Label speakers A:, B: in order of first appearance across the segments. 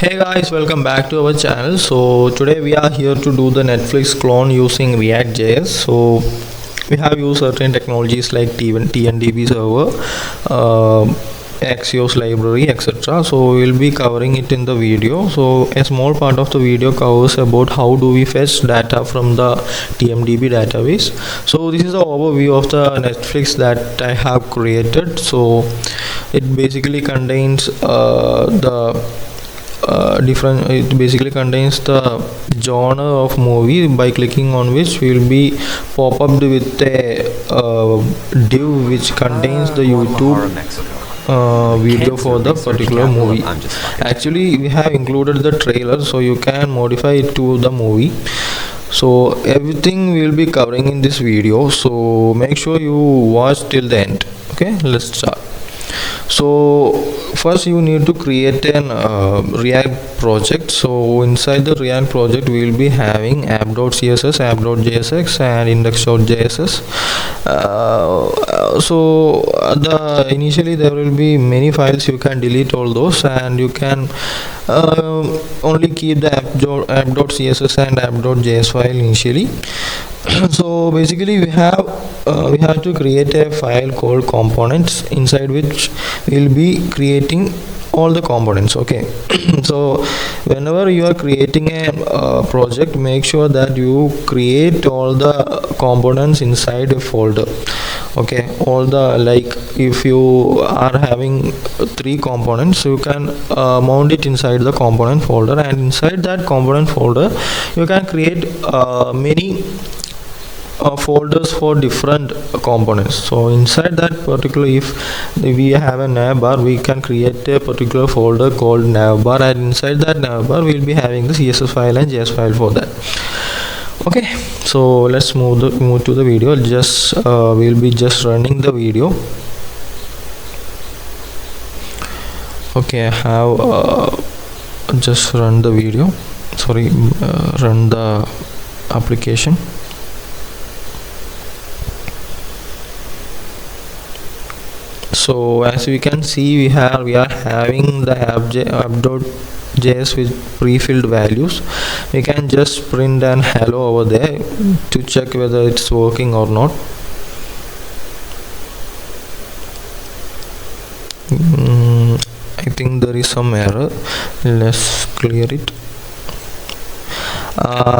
A: Hey guys, welcome back to our channel. So today we are here to do the Netflix clone using React.js. So we have used certain technologies like TMDB server, Axios library, etc. So we'll be covering it in the video. So a small part of the video covers about how do we fetch data from the TMDB database. So this is the overview of the Netflix that I have created. So it basically contains it basically contains the genre of movie, by clicking on which we will be pop up with a div which contains the YouTube video for the particular movie. Actually we have included the trailer, so you can modify it to the movie. So everything we will be covering in this video, so make sure you watch till the end. Okay, let's start. So first you need to create an React project. So inside the React project we will be having app.css, app.jsx and index.js. Initially there will be many files. You can delete all those and you can only keep the app.css and app.js file initially. So basically we have to create a file called components, inside which we'll be creating all the components. Okay. So whenever you are creating a project, make sure that you create all the components inside a folder. Okay, all the, like if you are having 3 components, you can mount it inside the component folder, and inside that component folder you can create many folders for different components. So inside that particular, if we have a navbar, we can create a particular folder called navbar, and inside that navbar we will be having the CSS file and JS file for that. Okay, so let's move to the video. Just we'll be just running the video. Okay, I have just run the video, sorry, run the application. So as we can see, we are having the app.js with pre-filled values. We can just print an hello over there to check whether it's working or not. I think there is some error. Let's clear it.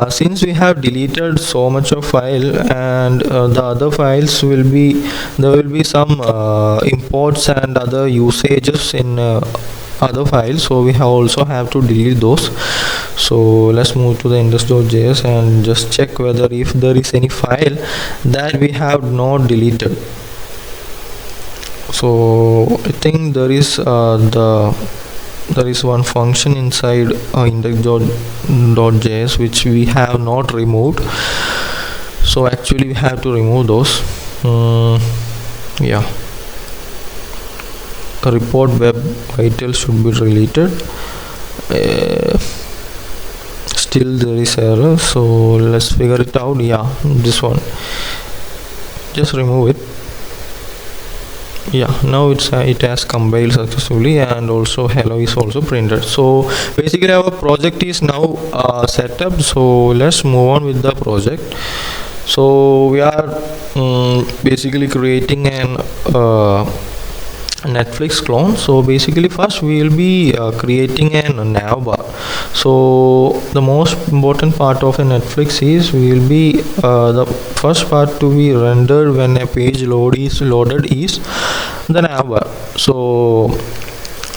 A: Since we have deleted so much of file, and the other files there will be some imports and other usages in other files, so we also have to delete those. So let's move to the index.js and just check whether if there is any file that we have not deleted. So I think there is one function inside index.js which we have not removed, so actually we have to remove those. Yeah, report web vitals should be deleted. Still there is error, so let's figure it out. Yeah, this one, just remove it. Yeah, now it has compiled successfully, and also hello is also printed. So basically our project is now set up. So let's move on with the project. So we are basically creating an Netflix clone. So basically first we will be creating a navbar. So the most important part of a Netflix is we will be the first part to be rendered when a page loaded is the navbar. So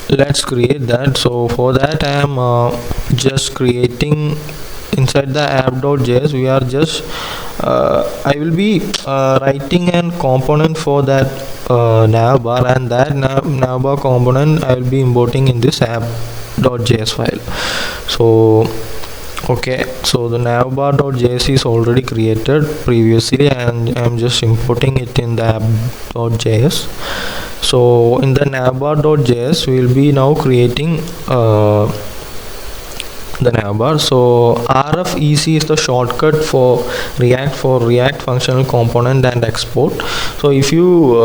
A: let's create that. So for that I am just creating inside the app.js. We are just I will be writing an component for that navbar, and that navbar component I will be importing in this app.js file. So okay, so the navbar.js is already created previously, and I'm just importing it in the app.js. So in the navbar.js we will be now creating the navbar. So RFEC is the shortcut for React functional component and export. So if you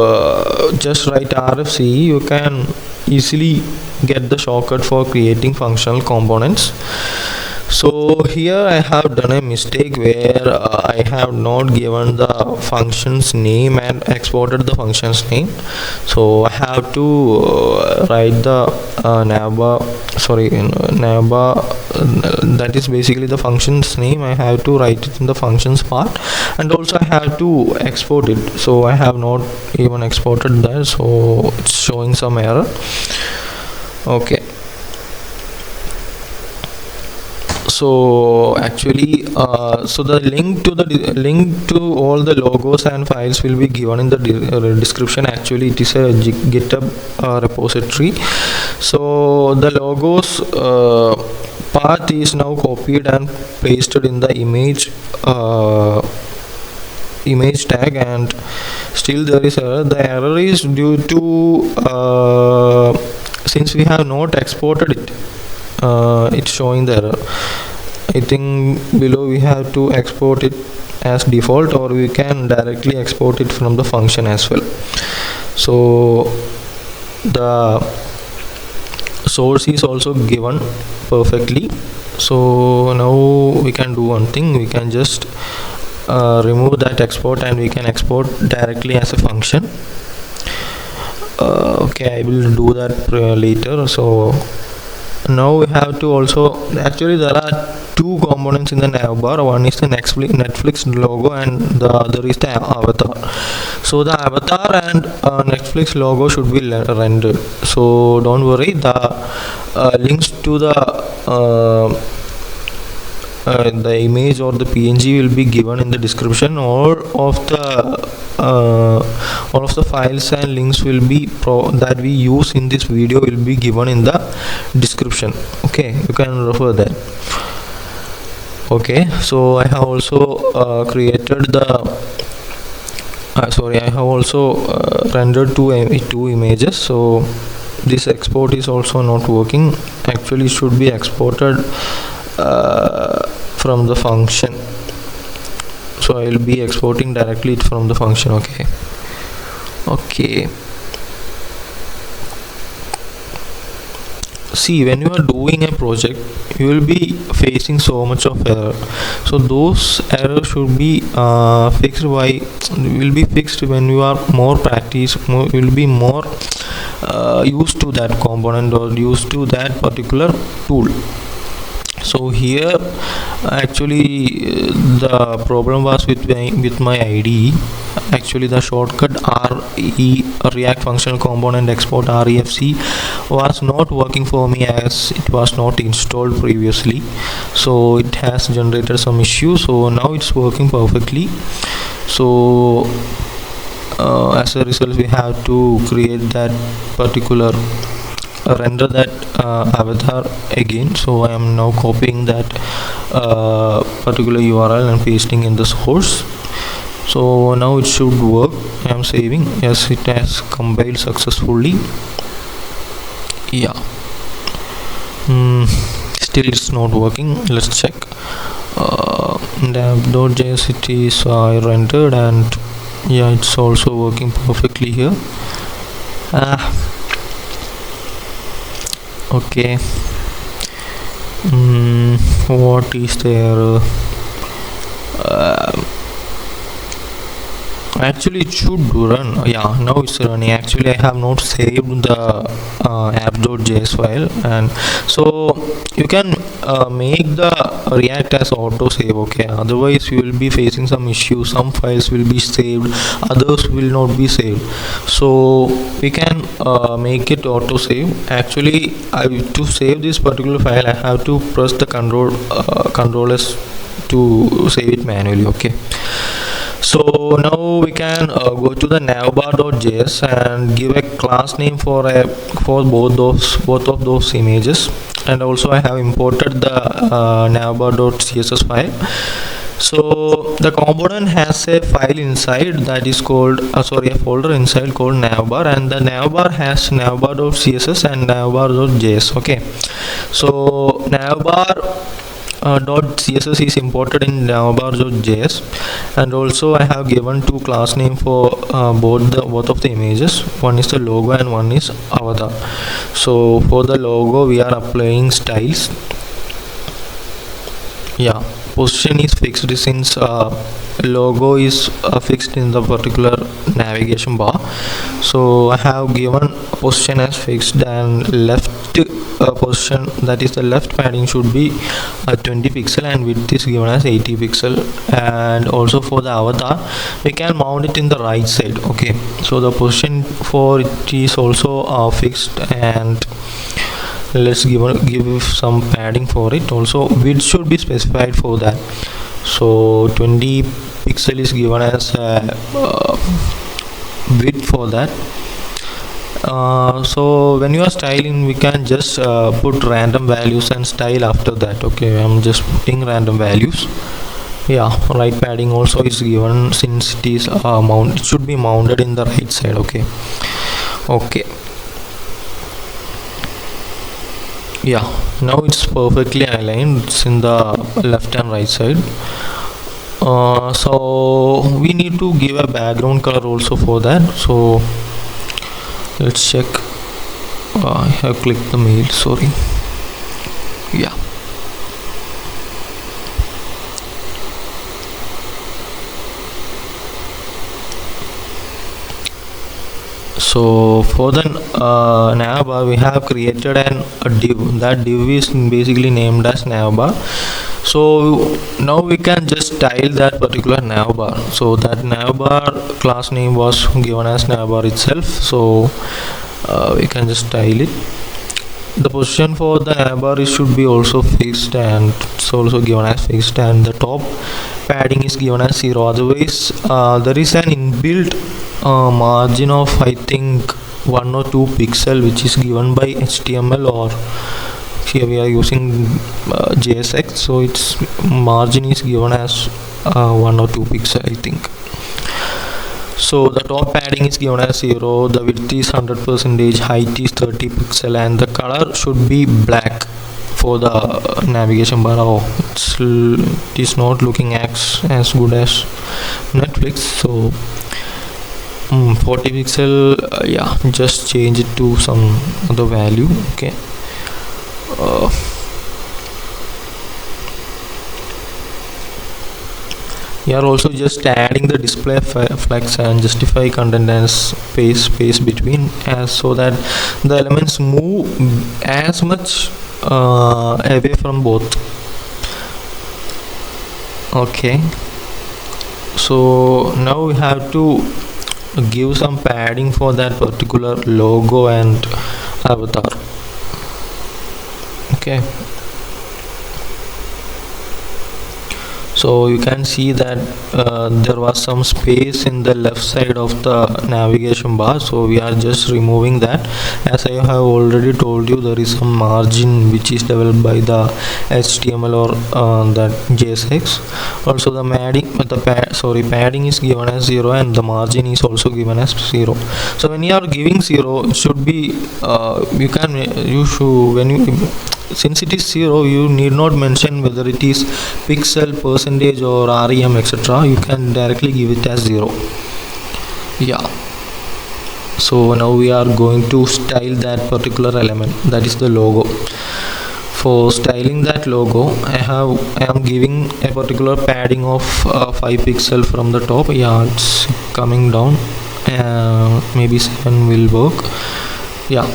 A: just write RFCE, you can easily get the shortcut for creating functional components. So here I have done a mistake where I have not given the function's name and exported the function's name. So I have to write the navbar, that is basically the function's name. I have to write it in the functions part, and also I have to export it. So I have not even exported that, so it's showing some error. Okay, so actually so the link to all the logos and files will be given in the description. Actually it is a GitHub repository. So the logos path is now copied and pasted in the image tag, and still there is error. The error is due to since we have not exported it, it's showing the error. I think below we have to export it as default, or we can directly export it from the function as well. So the source is also given perfectly. So now we can do one thing. We can just remove that export, and we can export directly as a function. Okay, I will do that later. So now we have to also, actually there are two components in the navbar. One is the Netflix logo, and the other is the avatar. So the avatar and Netflix logo should be rendered. So don't worry, the links to the image or the PNG will be given in the description. All of the files and links will be that we use in this video will be given in the description. Okay, you can refer that. Okay, so I have also created the I have also rendered two images. So this export is also not working. Actually should be exported from the function. So I will be exporting directly it from the function. Okay, see, when you are doing a project, you will be facing so much of error. So those errors should be fixed when you are more you will be more used to that component or used to that particular tool. So here actually the problem was with my IDE. Actually the shortcut React functional component export REFC was not working for me, as it was not installed previously. So it has generated some issues. So now it's working perfectly. So as a result, we have to create that particular render that avatar again. So I am now copying that particular URL and pasting in the source. So now it should work. I am saving. Yes, it has compiled successfully. Yeah, still it's not working. Let's check. App.js it is rendered, and yeah, it's also working perfectly here. Okay, what is there? Actually it should run. Yeah, now it's running. Actually I have not saved the app.js file, and so you can make the React as auto save. Okay, otherwise you will be facing some issues. Some files will be saved, others will not be saved. So we can make it auto save. Actually to save this particular file, I have to press the control S to save it manually. Okay, so now we can go to the navbar.js and give a class name for both of those images. And also I have imported the navbar.css file. So the component has a file inside that is called a folder inside called navbar, and the navbar has navbar.css and navbar.js. Okay, so navbar .css is imported in navbar.js, and also I have given two class name for both of the images. One is the logo and one is avatar. So for the logo we are applying styles. Yeah, position is fixed since logo is fixed in the particular navigation bar. So I have given position as fixed, and left position, that is the left padding, should be 20 pixel and width is given as 80 pixel. And also for the avatar we can mount it in the right side. Okay, so the position for it is also fixed, and let's give some padding for it. Also width should be specified for that, so 20 pixel is given as width for that. So when you are styling, we can just put random values and style after that. Okay, I'm just putting random values. Yeah, right padding also is given since it is it should be mounted in the right side. Okay, yeah, now it's perfectly aligned. It's in the left and right side. So we need to give a background color also for that. So let's check. I have clicked the mail, sorry. Yeah, so for the navbar we have created a div. That div is basically named as navbar. So now we can just style that particular navbar. So that navbar class name was given as navbar itself, so we can just style it. The position for the navbar should be also fixed, and it's also given as fixed, and the top padding is given as 0. Otherwise there is an inbuilt margin of I think 1 or 2 pixel which is given by HTML, or here we are using JSX, so its margin is given as 1 or 2 pixel I think. So the top padding is given as 0, the width is 100%, height is 30 pixel, and the color should be black for the navigation bar. It is not looking as good as Netflix. So 40 pixel, yeah, just change it to some other value. Okay, we are also just adding the display flex and justify content and space between, as so that the elements move as much away from both. Okay, so now we have to give some padding for that particular logo and avatar. Okay, so you can see that there was some space in the left side of the navigation bar, so we are just removing that. As I have already told you, there is some margin which is developed by the HTML or that JSX. Also the padding is given as 0, and the margin is also given as 0. So when you are giving 0, it should be since it is 0, you need not mention whether it is pixel, percentage or rem, etc. You can directly give it as 0. Yeah, so now we are going to style that particular element, that is the logo. For styling that logo, I am giving a particular padding of 5 pixel from the top. Yeah, it's coming down, maybe 7 will work. Yeah,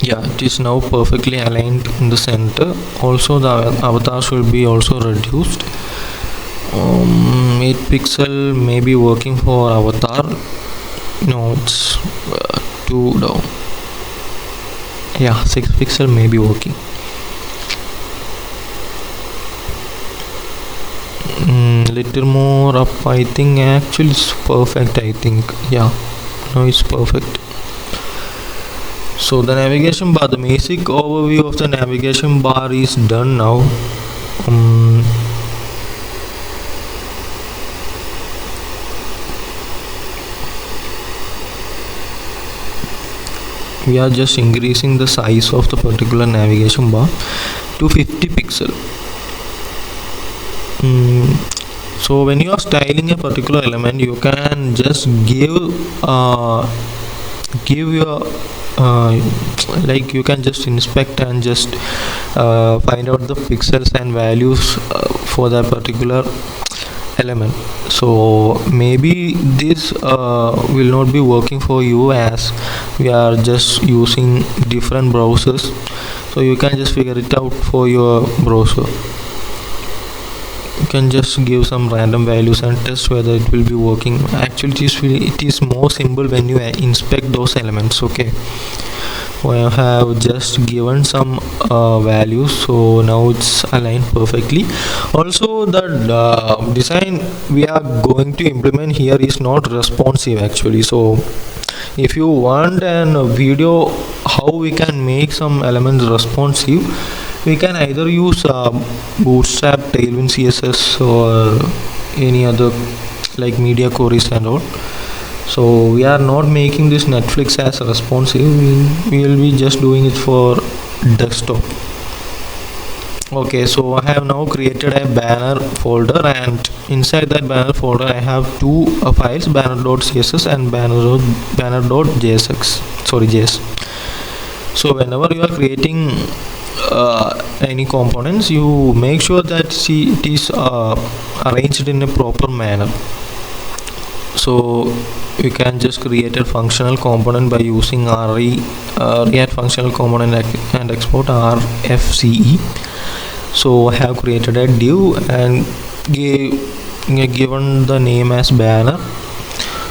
A: yeah, it is now perfectly aligned in the center. Also the avatar should be also reduced. 8 pixel may be working for avatar. No, it's 2 down. Yeah, 6 pixel may be working. Little more up, I think. Actually it's perfect, I think. Yeah, now it's perfect. So the navigation bar, the basic overview of the navigation bar is done now. we are just increasing the size of the particular navigation bar to 50 pixel. So when you are styling a particular element, you can just give your like you can just inspect and just find out the pixels and values for that particular element. So maybe this will not be working for you, as we are just using different browsers, so you can just figure it out for your browser. You can just give some random values and test whether it will be working. Actually it is more simple when you inspect those elements. Okay, I have just given some values, so now it's aligned perfectly. Also, the design we are going to implement here is not responsive actually. So if you want a video how we can make some elements responsive, we can either use Bootstrap, Tailwind CSS, or any other like media queries and all. So we are not making this Netflix as responsive, we will be just doing it for desktop. Okay, so I have now created a banner folder, and inside that banner folder I have two files, banner.css and banner.js. So whenever you are creating any components, you make sure that it is arranged in a proper manner. So you can just create a functional component by using React functional component and export RFCE. So I have created a div and given the name as banner.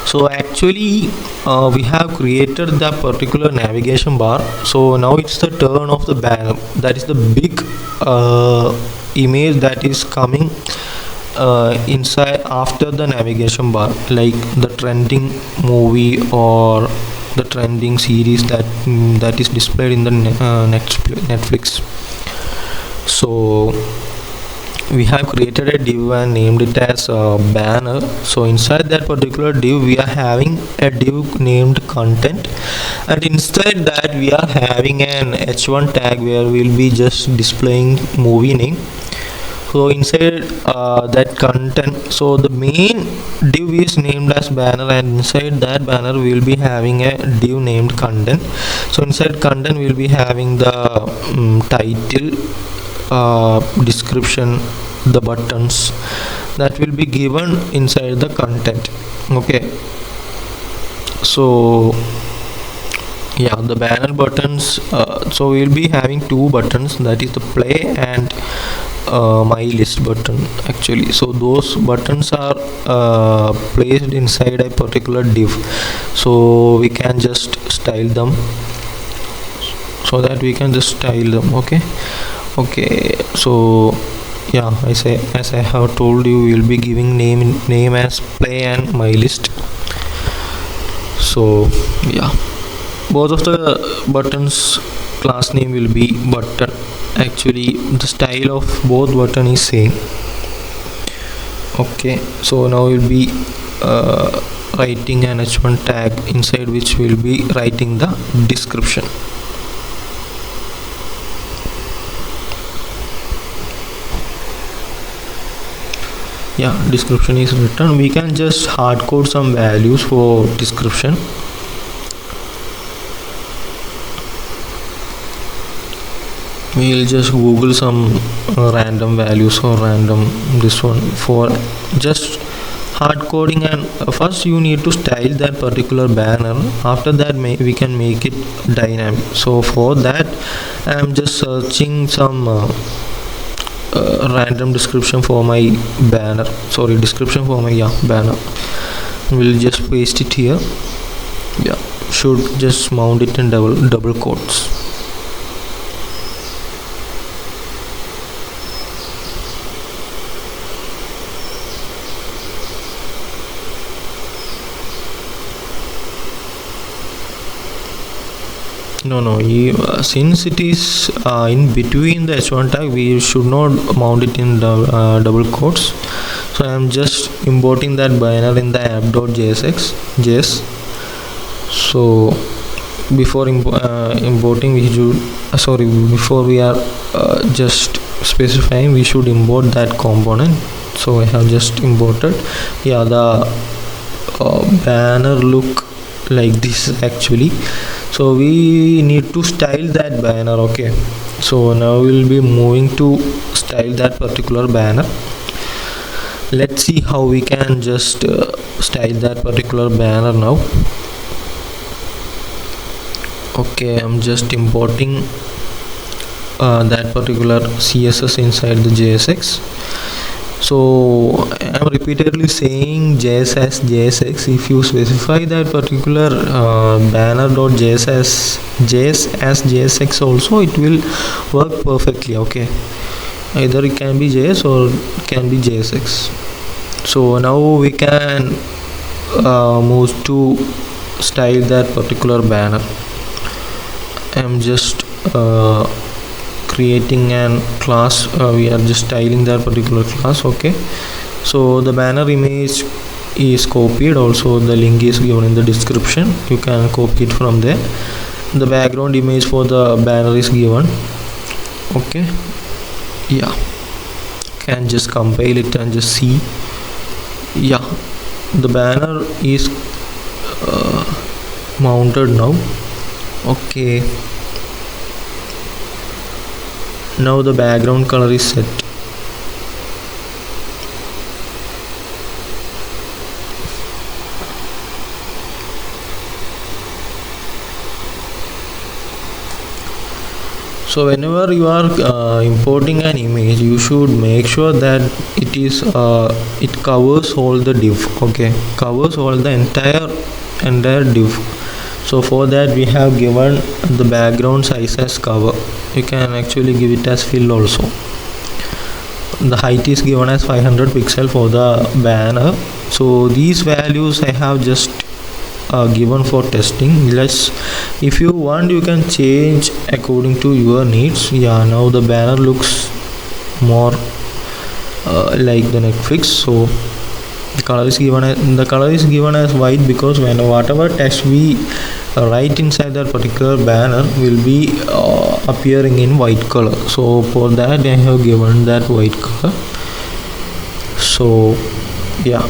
A: So actually we have created the particular navigation bar. So now it's the turn of the banner, that is the big image that is coming inside after the navigation bar, like the trending movie or the trending series that is displayed in the Netflix. So we have created a div and named it as banner. So inside that particular div we are having a div named content, and inside that we are having an h1 tag where we'll be just displaying movie name. So inside that content, so the main div is named as banner, and inside that banner we will be having a div named content. So inside content we will be having the title, description, the buttons that will be given inside the content. Okay, so yeah, the banner buttons, so we will be having two buttons, that is the play and my list button actually. So those buttons are placed inside a particular div, so we can just style them, so that we can just style them. Okay, so yeah, as I have told you, we will be giving name as play and my list. So yeah, both of the buttons class name will be button. Actually the style of both button is same. Okay, so now we'll be writing an h1 tag inside which we'll be writing the description. Yeah, description is written. We can just hard code some values for description. We'll just google some random values or random this one for just hard coding. And first you need to style that particular banner, after that we can make it dynamic. So for that I am just searching some random description for my banner, description for my banner. We'll just paste it here. Yeah, should just mount it in double quotes. No, since it is in between the h1 tag, we should not mount it in the double quotes. So I am just importing that banner in the app.js. So before importing we should before we are just specifying, we should import that component. So I have just imported. Yeah, the banner look like this actually. So we need to style that banner. Okay, so now we'll be moving to style that particular banner. Let's see how we can just style that particular banner now. Okay, I'm just importing that particular CSS inside the JSX. So I'm repeatedly saying JS as JSX. If you specify that particular banner.js as JSX also, it will work perfectly. Okay, either it can be JS or it can be JSX. So now we can move to style that particular banner. I'm just creating an class. We are just styling that particular class. Okay, so the banner image is copied, also the link is given in the description, you can copy it from there. The background image for the banner is given. Okay, yeah, can just compile it and just see. Yeah, the banner is mounted now. Okay, now the background color is set. So whenever you are importing an image, you should make sure that it covers all the div. Okay, covers all the entire div. So for that we have given the background size as cover. You can actually give it as fill also. The height is given as 500 pixel for the banner. So these values I have just given for testing. If you want, you can change according to your needs. Yeah, now the banner looks more like the Netflix. So the color is given as white, because whatever text we write inside that particular banner will be appearing in white color. So for that I have given that white color. So yeah,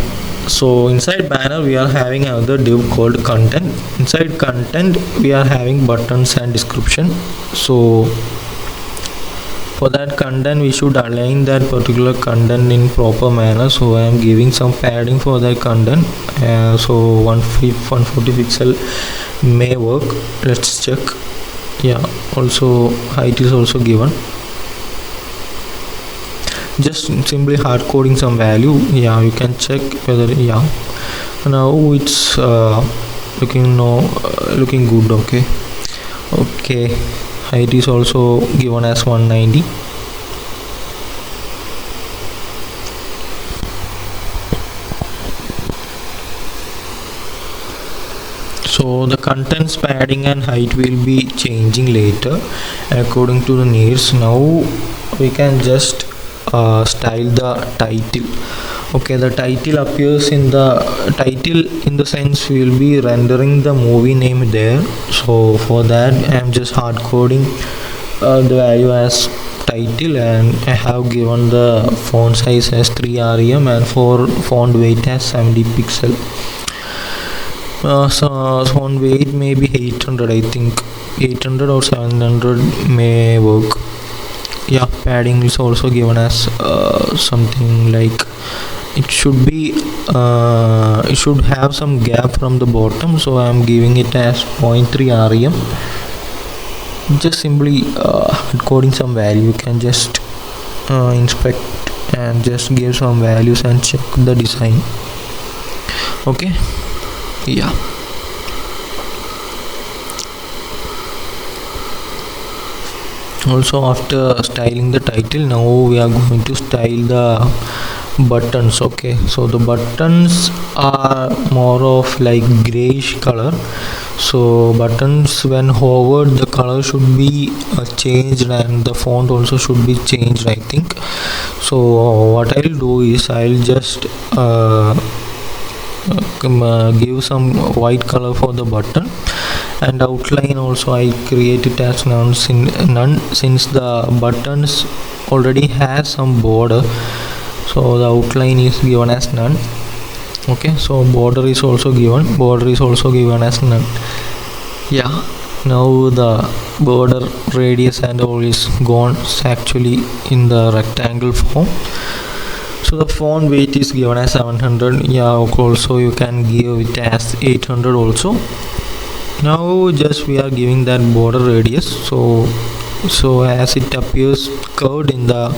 A: so inside banner we are having another div called content. Inside content we are having buttons and description. So for that content we should align that particular content in proper manner. So I am giving some padding for that content. So 140 pixel may work. Let's check. Yeah, also height is also given. Just simply hard coding some value. Yeah, you can check whether, yeah, now it's looking good. Okay, height is also given as 190. So the contents padding and height will be changing later according to the needs. Now we can just style the title. Okay, the title appears in the sense we will be rendering the movie name there. So for that I am just hard coding the value as title, and I have given the font size as 3 rem and for font weight as 70 pixel. So font weight may be 800. I think 800 or 700 may work. Yeah, padding is also given as something like it should be it should have some gap from the bottom, so I am giving it as 0.3 rem. Just simply coding some value. You can just inspect and just give some values and check the design. Okay, yeah. Also, after styling the title, now we are going to style the buttons. Okay, so the buttons are more of like grayish color. So buttons, when hovered, the color should be changed, and the font also should be changed, I think. So what I'll do is I'll just give some white color for the button, and outline also I create it as none, since the buttons already has some border, so the outline is given as none. Okay, so border is also given as none. Yeah, now the border radius and all is gone, it's actually in the rectangle form. So the font weight is given as 700. Yeah, also you can give it as 800 also. Now just we are giving that border radius, so as it appears curved in the,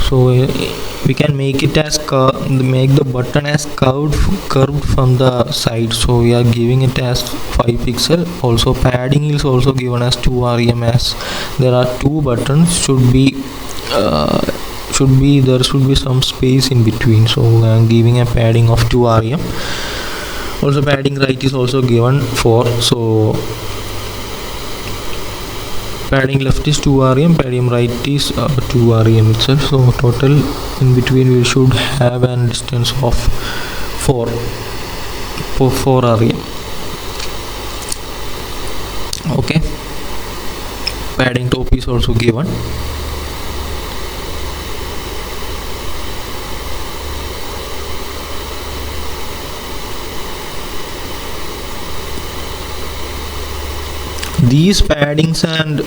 A: so we can make it as make the button as curved from the side, so we are giving it as 5 pixel. Also padding is also given as 2 rem, as there are two buttons, there should be some space in between, so I am giving a padding of 2 rem. Also padding right is also given 4, so padding left is 2 rem, padding right is 2 rem itself, so total in between we should have a distance of 4 rem. Okay, padding top is also given. These paddings and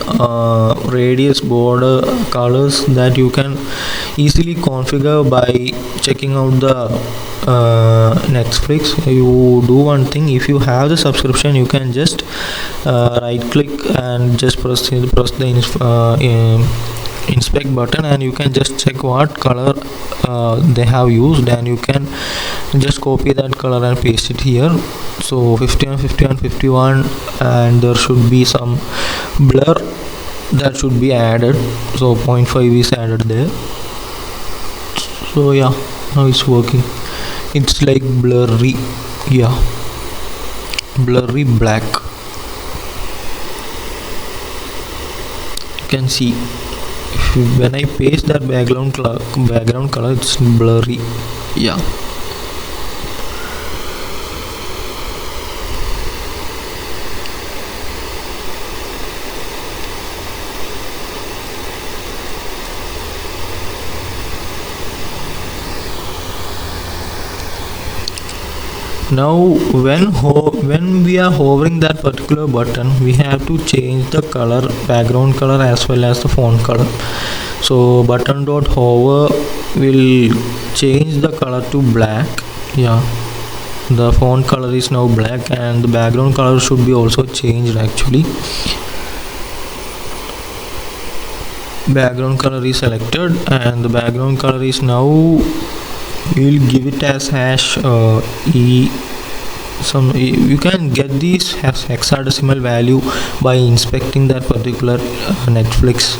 A: radius border colors that you can easily configure by checking out the Netflix. You do one thing, if you have the subscription, you can just right click and just press the inspect button, and you can just check what color they have used, and you can just copy that color and paste it here. So 51, 51, 51, and there should be some blur that should be added, so 0.5 is added there. So yeah, now it's working. It's like blurry, yeah, blurry black. You can see when I paste that background color, it's blurry. Yeah, now when we are hovering that particular button, we have to change the color, background color as well as the font color. So button dot hover will change the color to black. Yeah, the font color is now black, and the background color should be also changed. Actually, background color is selected, and the background color is now, we'll give it as hash you can get these as hexadecimal value by inspecting that particular Netflix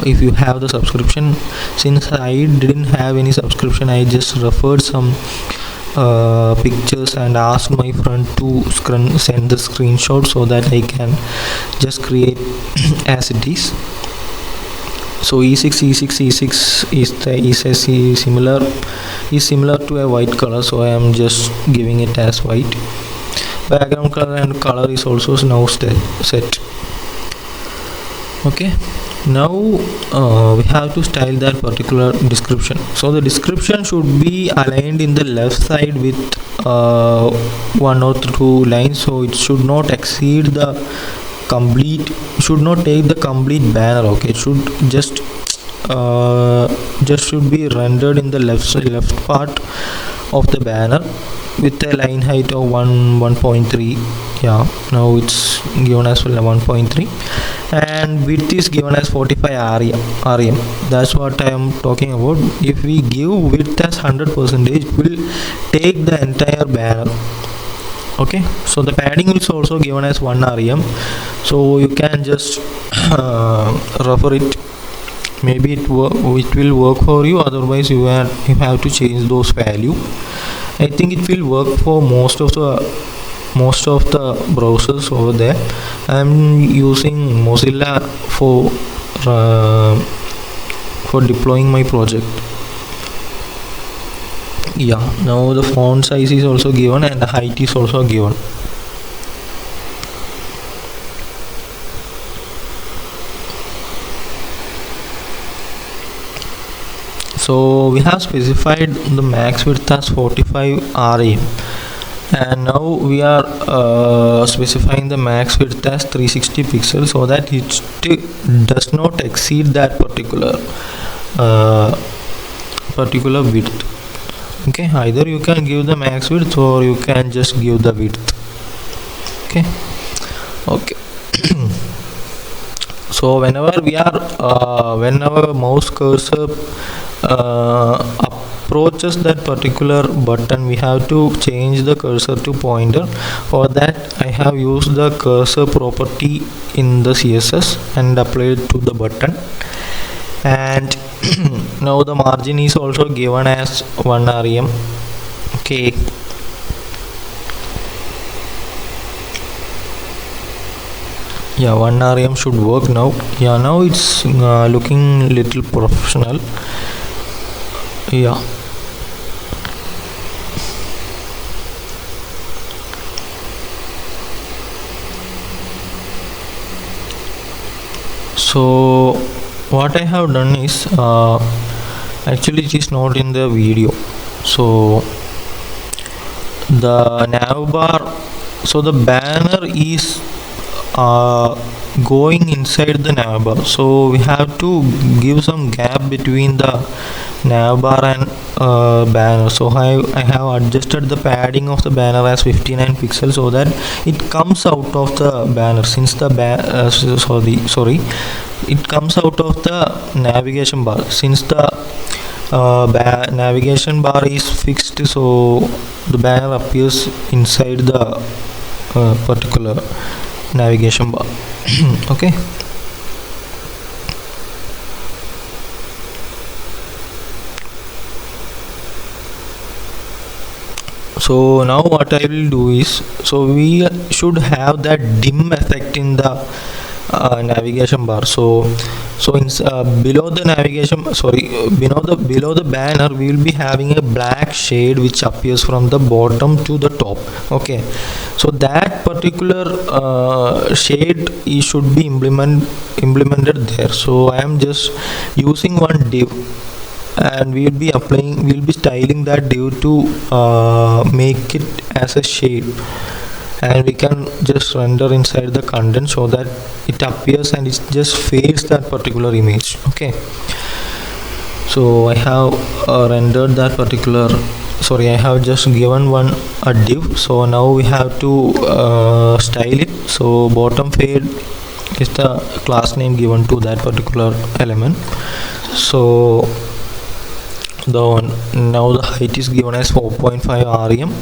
A: if you have the subscription. Since I didn't have any subscription, I just referred some pictures and asked my friend to send the screenshot so that I can just create as it is. So E6 is similar to a white color, so I am just giving it as white. Background color and color is also now set. Okay, now we have to style that particular description. So the description should be aligned in the left side with 1 or 2 lines, so it should not exceed the should not take the complete banner. Okay, it should just should be rendered in the left part of the banner with a line height of 1.3. yeah, now it's given as well 1.3, and width is given as 45 rem. That's what I am talking about. If we give width as 100%, it will take the entire banner. Okay, so the padding is also given as 1 rem, so you can just refer it. Maybe it will work for you, otherwise you have to change those value. I think it will work for most of the browsers over there. I'm using Mozilla for deploying my project. Yeah, now the font size is also given and the height is also given. So we have specified the max width as 45 rem, and now we are specifying the max width as 360 pixels, so that it does not exceed that particular width. Okay, either you can give the max width or you can just give the width. Okay. So whenever we are when our mouse cursor approaches that particular button, we have to change the cursor to pointer. For that, I have used the cursor property in the CSS and applied to the button. And now the margin is also given as 1 rem. Okay. Yeah, 1 rem should work now. Yeah, now it's looking little professional. Yeah. So what I have done is actually it is not in the video. So the nav bar, so the banner is going inside the nav bar, so we have to give some gap between the nav bar and banner. So I have adjusted the padding of the banner as 59 pixels, so that it comes out of the banner, since the it comes out of the navigation bar, since the navigation bar is fixed, so the banner appears inside the particular navigation bar. Okay. So now what I will do is, so we should have that dim effect in the navigation bar. So below the navigation, below the banner, we will be having a black shade which appears from the bottom to the top. Okay, so that particular shade should be implemented there. So I am just using one div, and we'll be styling that div to make it as a shade, and we can just render inside the content so that it appears and it just fades that particular image. Okay, so I have rendered that particular, I have just given a div. So now we have to style it. So bottom fade is the class name given to that particular element. So now the height is given as 4.5 rem,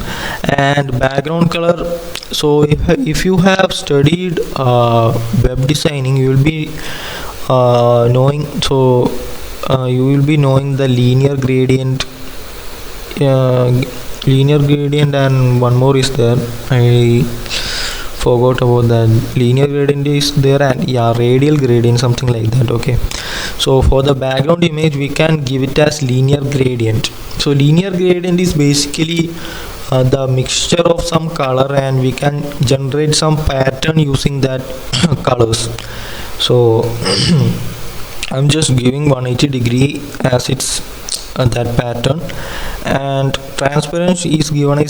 A: and background color, so if you have studied web designing, you will be knowing, so you will be knowing the linear gradient, and one more is there, I forgot about that. Linear gradient is there, and radial gradient, something like that. Okay, so for the background image, we can give it as linear gradient. So linear gradient is basically the mixture of some color, and we can generate some pattern using that colors. So I'm just giving 180 degree as its that pattern, and transparency is given in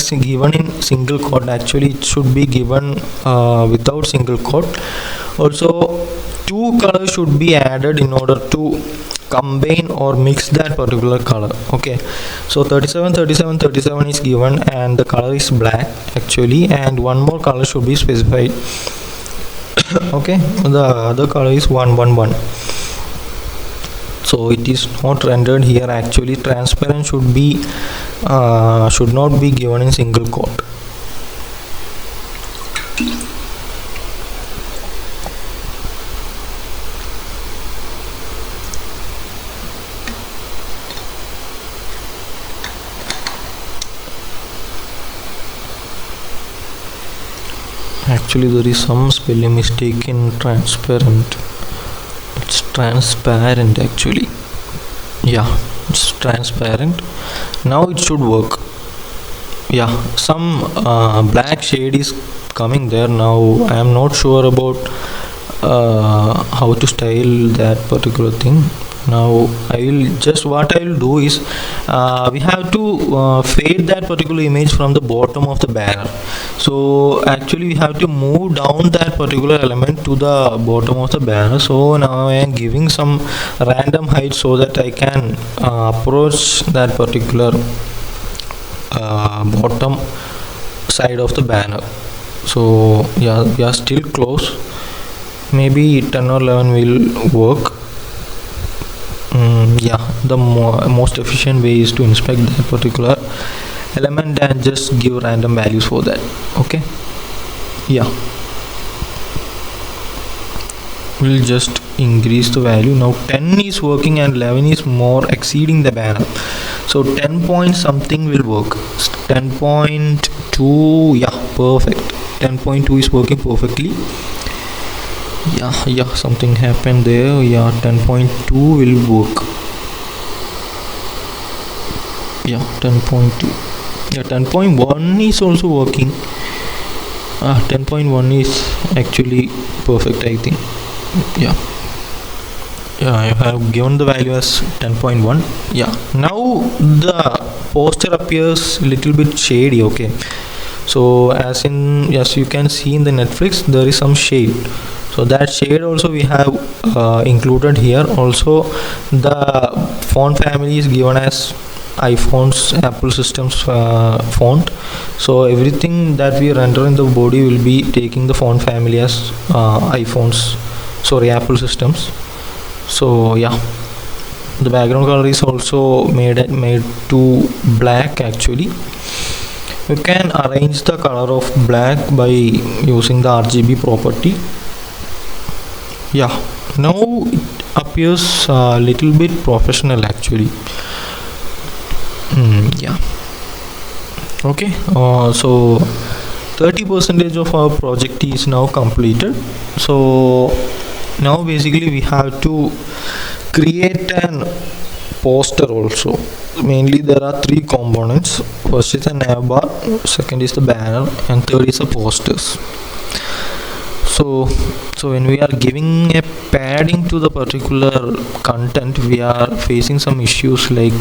A: single quote. Actually it should be given without single quote. Also, two colors should be added in order to combine or mix that particular color. Okay, so 37 is given, and the color is black actually, and one more color should be specified. Okay, the other color is 111. So it is not rendered here. Actually transparent should not be given in single quote. Actually there is some spelling mistake in transparent. It's transparent actually. Yeah, it's transparent. Now it should work. Yeah, some black shade is coming there. Now I am not sure about how to style that particular thing. Now what I will do is we have to fade that particular image from the bottom of the banner. So actually we have to move down that particular element to the bottom of the banner. So now I am giving some random height so that I can approach that particular bottom side of the banner. So yeah, we are still close. Maybe 10 or 11 will work. Yeah, the most efficient way is to inspect that particular element and just give random values for that. Okay, yeah, we'll just increase the value. Now 10 is working and 11 is more exceeding the banner, so 10 point something will work. 10.2, yeah, perfect. 10.2 is working perfectly. Yeah, something happened there. Yeah, 10.2 will work. Yeah, 10.2. Yeah, 10.1 is also working. 10.1 is actually perfect, I think. Yeah, I have given the value as 10.1. yeah, now the poster appears little bit shady. Okay, so as you can see in the Netflix, there is some shade. So that shade also we have included here. Also the font family is given as iPhone's Apple systems font. So everything that we render in the body will be taking the font family as Apple systems. So yeah, the background color is also made to black. Actually you can arrange the color of black by using the RGB property. Yeah, now it appears a little bit professional actually. Yeah, okay, so 30% of our project is now completed. So now basically we have to create an poster also. Mainly there are three components. First is the navbar, second is the banner, and third is the posters. So when we are giving a padding to the particular content, we are facing some issues like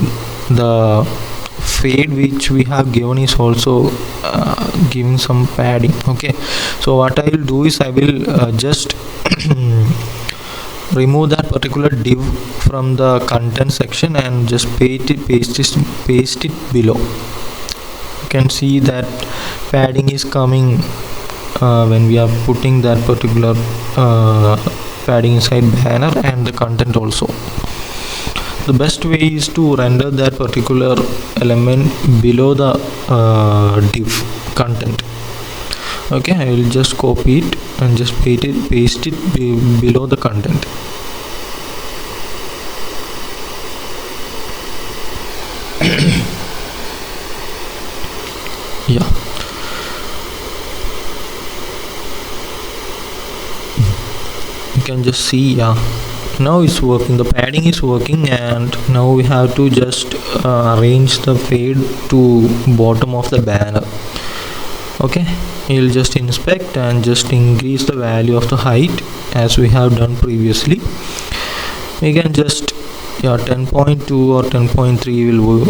A: the fade which we have given is also giving some padding. Okay, so what I will do is I will just remove that particular div from the content section and just paste it below. You can see that padding is coming when we are putting that particular padding inside banner and the content also. The best way is to render that particular element below the div content. Okay, I will just copy it and just paste it below the content. Yeah, you can just see. Yeah, now it's working, the padding is working, and now we have to just arrange the fade to bottom of the banner. Okay, you'll just inspect and just increase the value of the height as we have done previously. We can just 10.2 or 10.3 will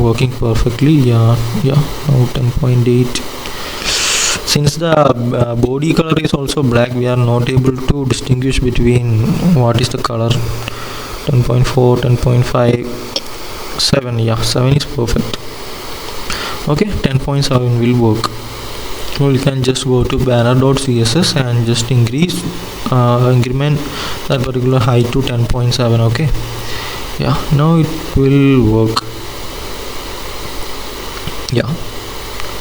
A: working perfectly. Yeah, now 10.8. Since the body color is also black, we are not able to distinguish between what is the color. 10.4, 10.5, 7. Yeah, 7 is perfect. Okay, 10.7 will work. So you can just go to banner.css and just increment that particular height to 10.7. okay, yeah, now it will work. Yeah,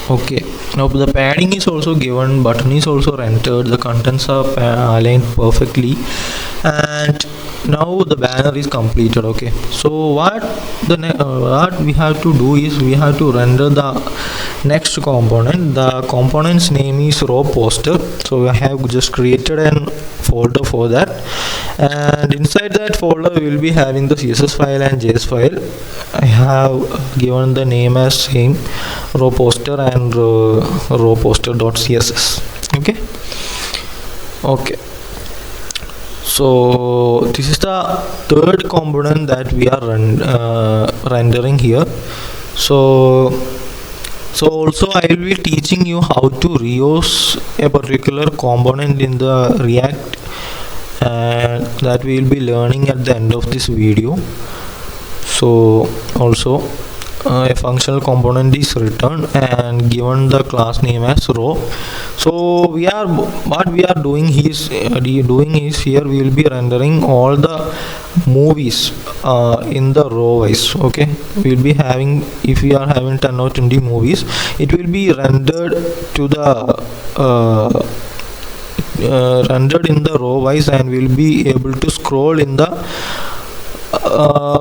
A: okay, now the padding is also given, button is also rendered, the contents are aligned perfectly, and now the banner is completed. Okay, so what we have to do is we have to render the next component. The component's name is raw poster. So I have just created an folder for that, and inside that folder we will be having the CSS file and JS file. I have given the name as same, raw poster and raw poster.css. okay, So this is the third component that we are rendering here. So also I will be teaching you how to reuse a particular component in the React, and that we will be learning at the end of this video. So also a functional component is returned and given the class name as row. So what we are doing is here we will be rendering all the movies in the row wise. Okay, we will be having, if we are having 10 or 20 movies, it will be rendered to the rendered in the row wise, and we will be able to scroll in the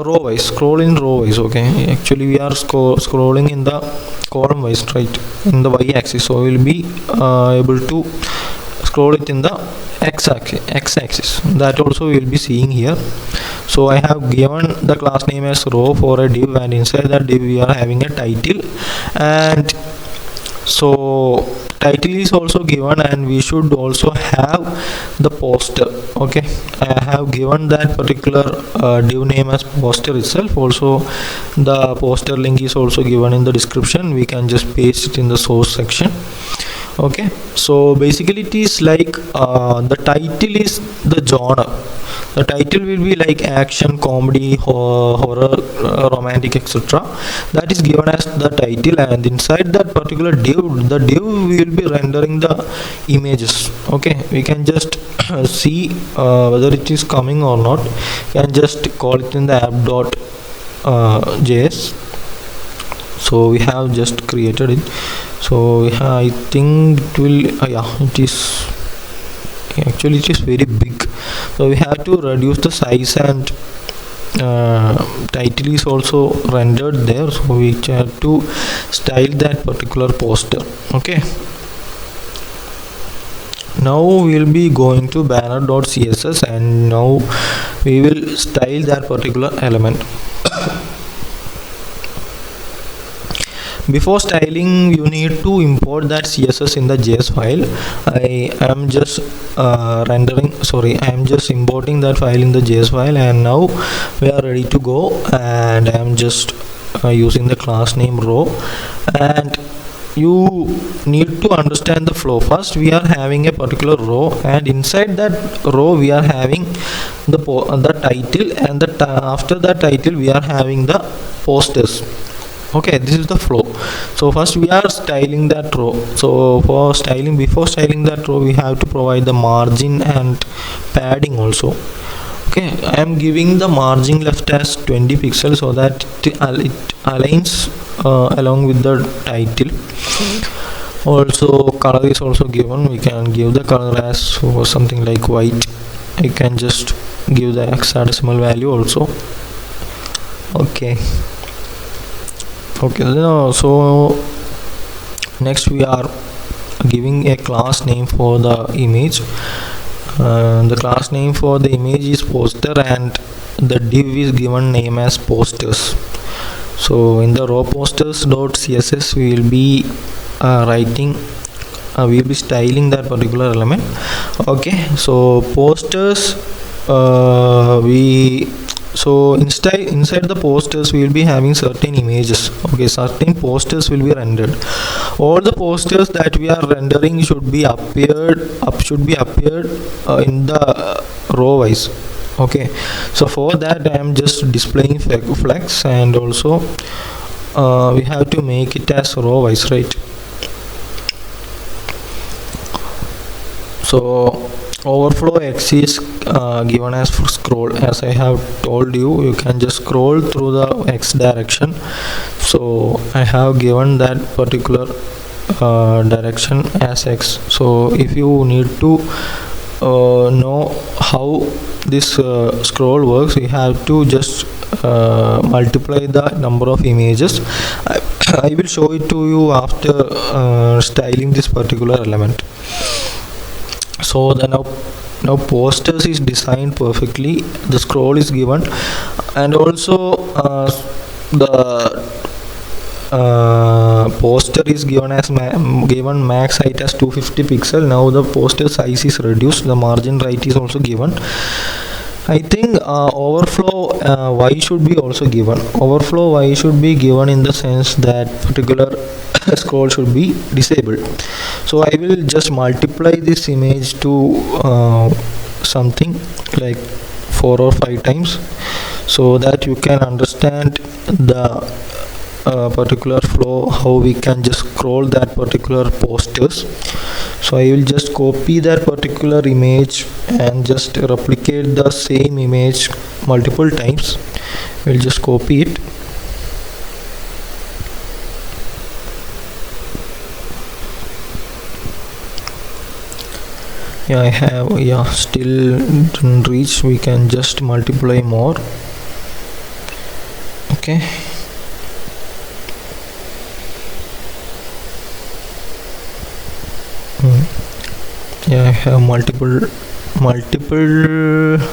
A: row wise. Okay, actually we are scrolling in the column wise, right, in the y-axis. So we will be able to scroll it in the x-axis. That also we will be seeing here. So I have given the class name as row for a div, and inside that div we are having a title, and so title is also given, and we should also have the poster. Okay, I have given that particular div name as poster itself. Also the poster link is also given in the description. We can just paste it in the source section. Okay, so basically it is like the title is the genre. The title will be like action, comedy, horror, romantic, etc. That is given as the title, and inside that particular div, the div will be rendering the images. Okay, we can just see whether it is coming or not. You can just call it in the app.js. So we have just created it. So I think it will it is actually, it is very big, so we have to reduce the size, and title is also rendered there, so we have to style that particular poster. Okay, now we will be going to banner.css, and now we will style that particular element. Before styling, you need to import that CSS in the JS file. I am just importing that file in the JS file, and now we are ready to go. And I am just using the class name row, and you need to understand the flow. First we are having a particular row, and inside that row we are having the title, and after the title we are having the posters. Okay, this is the flow. So first we are styling that row. So before styling that row, we have to provide the margin and padding also. Okay, I am giving the margin left as 20 pixels so that it aligns along with the title. Also color is also given. We can give the color as something like white. I can just give the hexadecimal value also. Okay, so next we are giving a class name for the image. The class name for the image is poster, and the div is given name as posters. So in the row posters.css we will be we will be styling that particular element. Okay, so posters so inside the posters we will be having certain images. Okay, certain posters will be rendered. All the posters that we are rendering should be appeared in the row wise. Okay, so for that I am just displaying flex, and also we have to make it as row wise, right? So overflow x is given as for scroll. As I have told you, you can just scroll through the x direction. So I have given that particular direction as x. So if you need to know how this scroll works, we have to just multiply the number of images. I will show it to you after styling this particular element. So the now posters is designed perfectly. The scroll is given, and also the poster is given as given max height as 250 pixel. Now the poster size is reduced, the margin right is also given. I think overflow y should be also given. Overflow y should be given in the sense that particular scroll should be disabled. So I will just multiply this image to something like 4 or 5 times, so that you can understand the particular flow, how we can just scroll that particular posters. So I will just copy that particular image and just replicate the same image multiple times. We'll just copy it. Yeah, I have, yeah, still didn't reach. We can just multiply more. Okay. Yeah, I have multiple,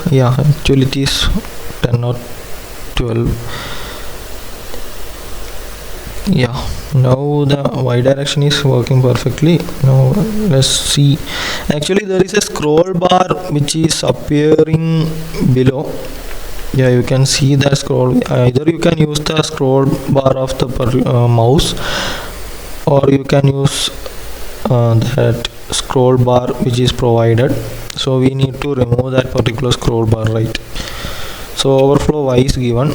A: yeah, actually it is 10 or 12. Yeah, now the y direction is working perfectly. Now let's see. Actually there is a scroll bar which is appearing below. Yeah, you can see the scroll. Either you can use the scroll bar of the mouse, or you can use that scroll bar which is provided. So we need to remove that particular scroll bar, right? So overflow y is given.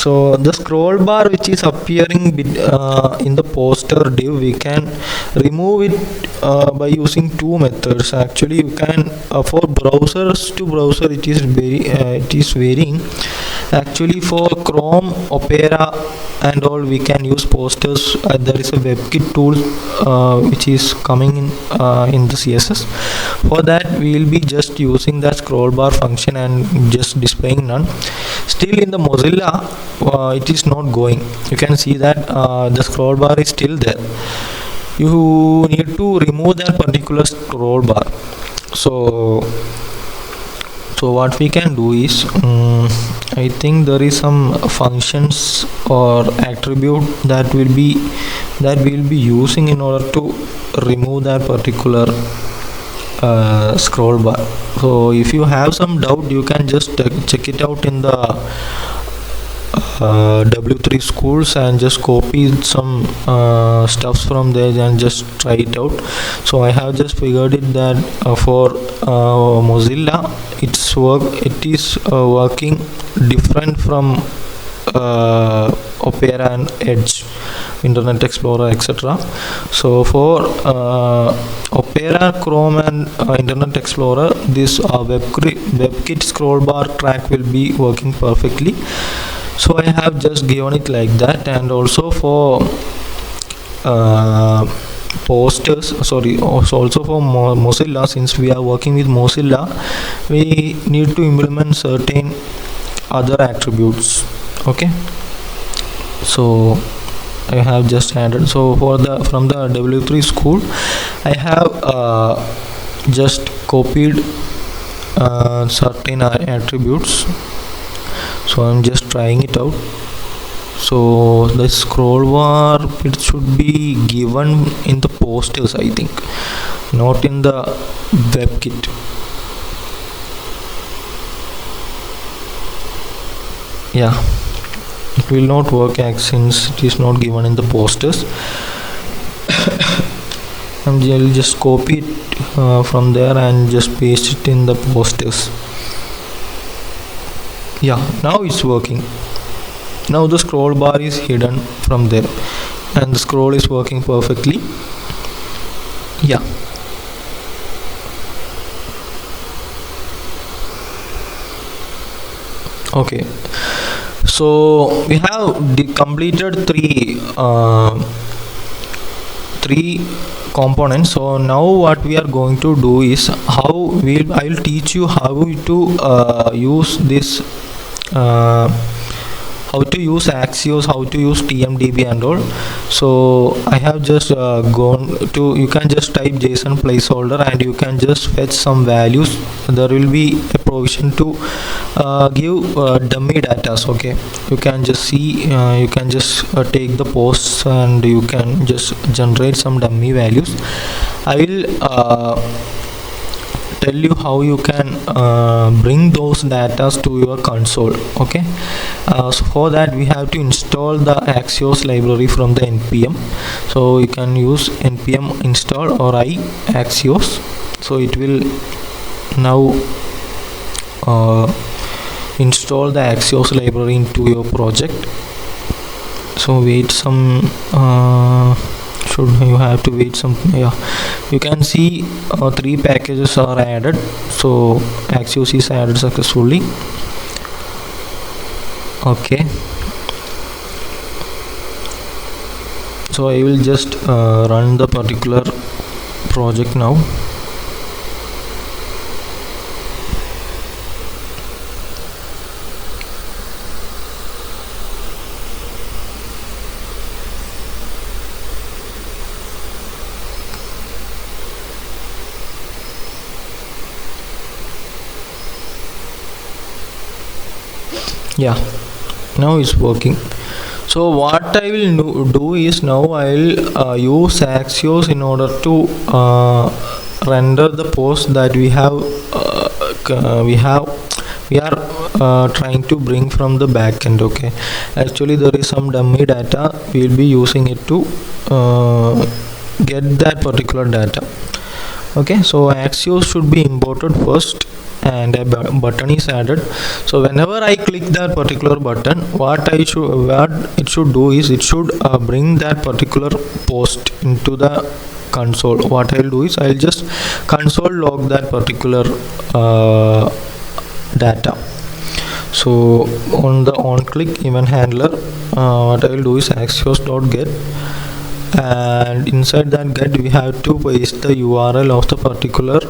A: So the scroll bar which is appearing in the poster div, we can remove it by using two methods. Actually you can for browsers to browser it is varying. Actually for Chrome, Opera and all, we can use posters. There is a WebKit tool which is coming in the CSS. For that we will be just using the scroll bar function and just displaying none. Still in the Mozilla it is not going. You can see that the scroll bar is still there. You need to remove that particular scroll bar. So what we can do is, I think there is some functions or attribute that we'll be using in order to remove that particular scroll bar. So if you have some doubt, you can just check it out in the W3 schools and just copy some stuffs from there and just try it out. So I have just figured it that for Mozilla it is working different from Opera and Edge, Internet Explorer, etc. So for Opera, Chrome and Internet Explorer, this WebKit scroll bar track will be working perfectly. So I have just given it like that. And also for posters, also for Mozilla, since we are working with Mozilla, we need to implement certain other attributes. Okay, so I have just added. So for from the W3 school, I have just copied certain attributes. So I'm just trying it out. So the scroll bar, it should be given in the posters, I think, not in the WebKit. Yeah, it will not work since it is not given in the posters. I'll just copy it from there and just paste it in the posters. Yeah, now it's working. Now the scroll bar is hidden from there and the scroll is working perfectly. Yeah. Okay, so we have completed three components. So now what we are going to do is I will teach you how to use this how to use Axios, how to use TMDB and all. So I have just gone to, you can just type JSON placeholder and you can just fetch some values. There will be a provision to give dummy data. Okay, you can just see, you can just take the posts and you can just generate some dummy values. I will tell you how you can bring those data to your console. Okay, so for that we have to install the Axios library from the npm. So you can use npm install or Axios. So it will now install the Axios library into your project. So wait some you have to wait some. Yeah, you can see 3 packages are added. So Axios is added successfully. Okay, so I will just run the particular project now. Yeah, now it's working. So what I will do is, now I will use Axios in order to render the post that we are trying to bring from the backend. Okay, actually there is some dummy data, we will be using it to get that particular data. Okay, so Axios should be imported first and a button is added. So whenever I click that particular button, what it should do is, it should bring that particular post into the console. What I'll do is, I'll just console log that particular data. So on the onClick event handler, what I will do is Axios.get, and inside that get we have to paste the URL of the particular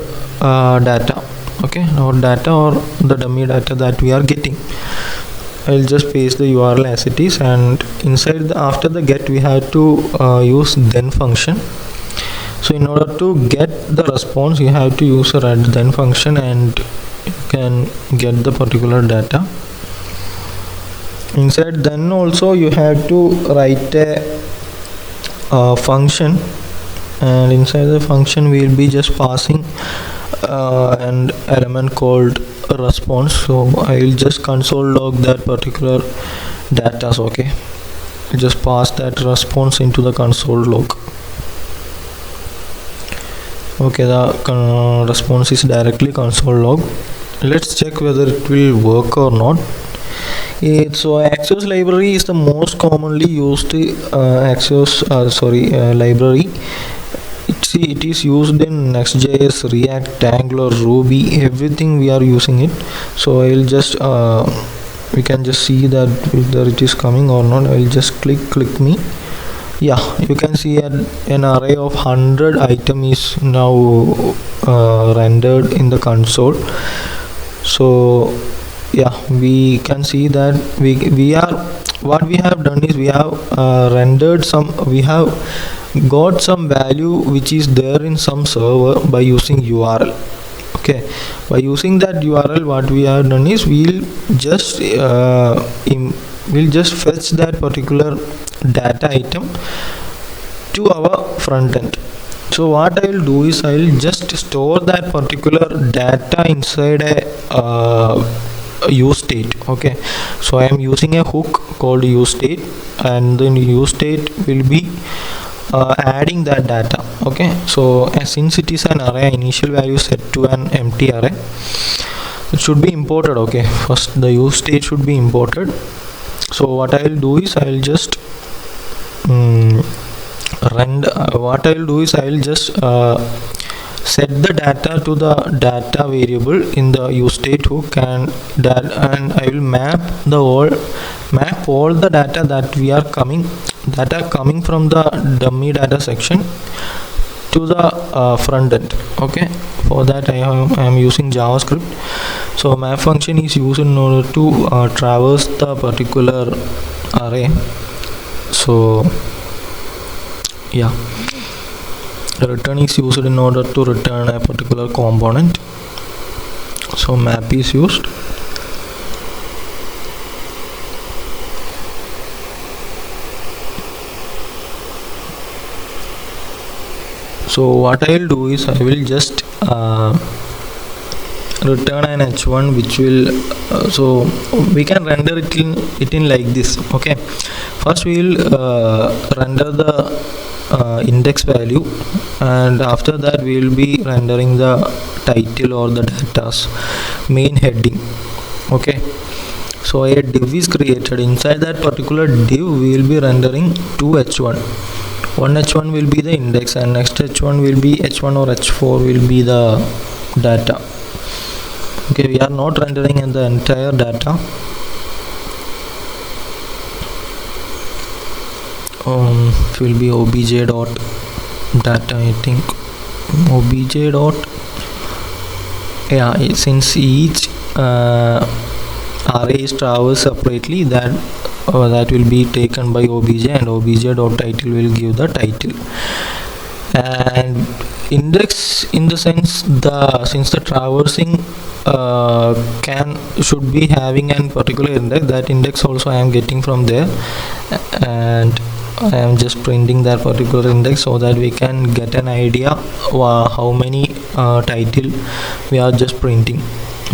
A: data. Okay, or data or the dummy data that we are getting. I'll just paste the URL as it is, and inside the, after the get we have to use then function. So in order to get the response, you have to use a then function and you can get the particular data. Inside then also you have to write a function, and inside the function we will be just passing an element called response. So I will just console log that particular data. So okay, just pass that response into the console log. Okay, the response is directly console log. Let's check whether it will work or not. So Axios library is the most commonly used library. It is used in Next.js, React, Angular, Ruby, everything we are using it. So I will just we can just see that whether it is coming or not. I will just click me. Yeah, you can see an array of 100 item is now rendered in the console. So yeah, we can see that we are, what we have done is, we have rendered some, we have got some value which is there in some server by using URL. Okay, by using that URL, what we have done is, we'll just fetch that particular data item to our front end. So what I will do is, I will just store that particular data inside a use state. Okay, so I am using a hook called use state, and then use state will be adding that data. Okay, so since it is an array, initial value set to an empty array, it should be imported. Okay, first the use state should be imported. So what I will do is, I will just set the data to the data variable in the use state hook, and I will map all the data that we are coming from the dummy data section to the front end. Okay, for that I am using JavaScript. So map function is used in order to traverse the particular array. So yeah, return is used in order to return a particular component. So map is used. So what I will do is I will just return an h1 which will so we can render it in like this. Okay, first we will render the index value, and after that we will be rendering the title or the data's main heading. Okay, so a div is created. Inside that particular div we will be rendering two h1. One h1 will be the index, and next h1 will be h1 or h4 will be the data. Okay, we are not rendering in the entire data. It will be obj dot data, I think. Obj dot, yeah, since each array is traversed separately, that will be taken by obj, and obj dot title will give the title. And index, in the sense since the traversing should be having a particular index, that index also I am getting from there, and I am just printing that particular index so that we can get an idea how many title we are just printing.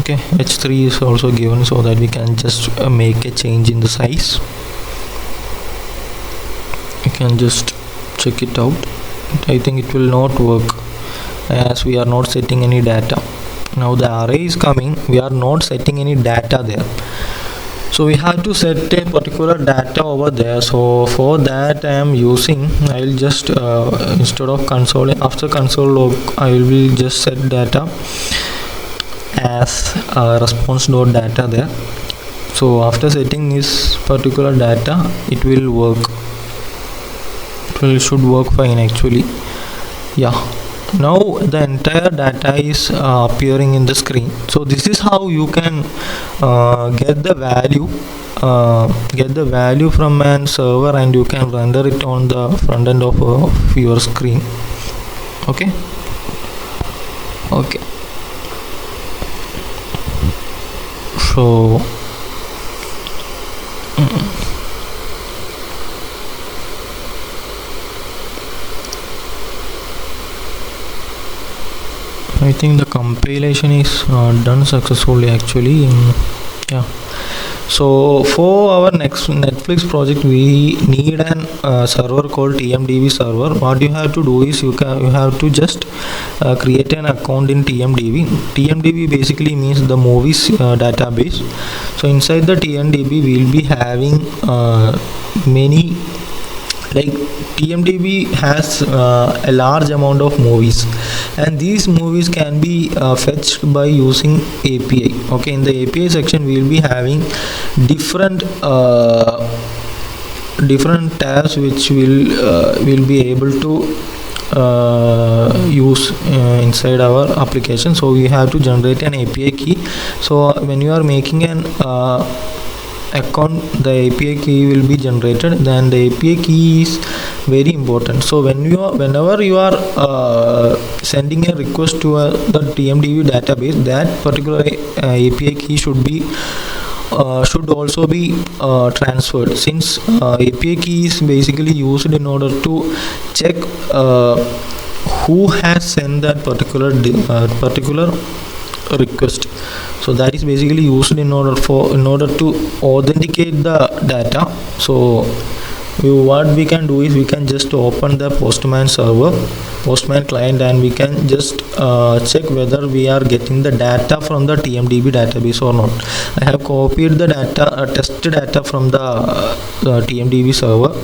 A: Okay, h3 is also given so that we can just make a change in the size. You can just check it out. I think it will not work as we are not setting any data. Now the array is coming, we are not setting any data there, so we have to set a particular data over there. So for that I am using, I will just instead of console, after console log, I will be just set data as response.data there. So after setting this particular data, it will work. It should work fine actually. Yeah, now the entire data is appearing in the screen. So this is how you can get the value from an server, and you can render it on the front end of your screen. Okay. So I think the compilation is done successfully actually. Yeah, so for our next Netflix project we need an server called TMDB server. What you have to do is you have to just create an account in TMDB. TMDB basically means the movies database. So inside the TMDB we will be having many, like TMDB has a large amount of movies, and these movies can be fetched by using API. Okay, in the API section we will be having different tabs which will be able to use inside our application. So we have to generate an API key. So when you are making an account, the API key will be generated. Then the API key is very important. So whenever you are sending a request to the TMDB database, that particular API key should also be transferred, since API key is basically used in order to check who has sent that particular request. So that is basically used in order to authenticate the data. So what we can do is we can just open the Postman client, and we can just check whether we are getting the data from the TMDB database or not. I have copied the data, test data from the TMDB server.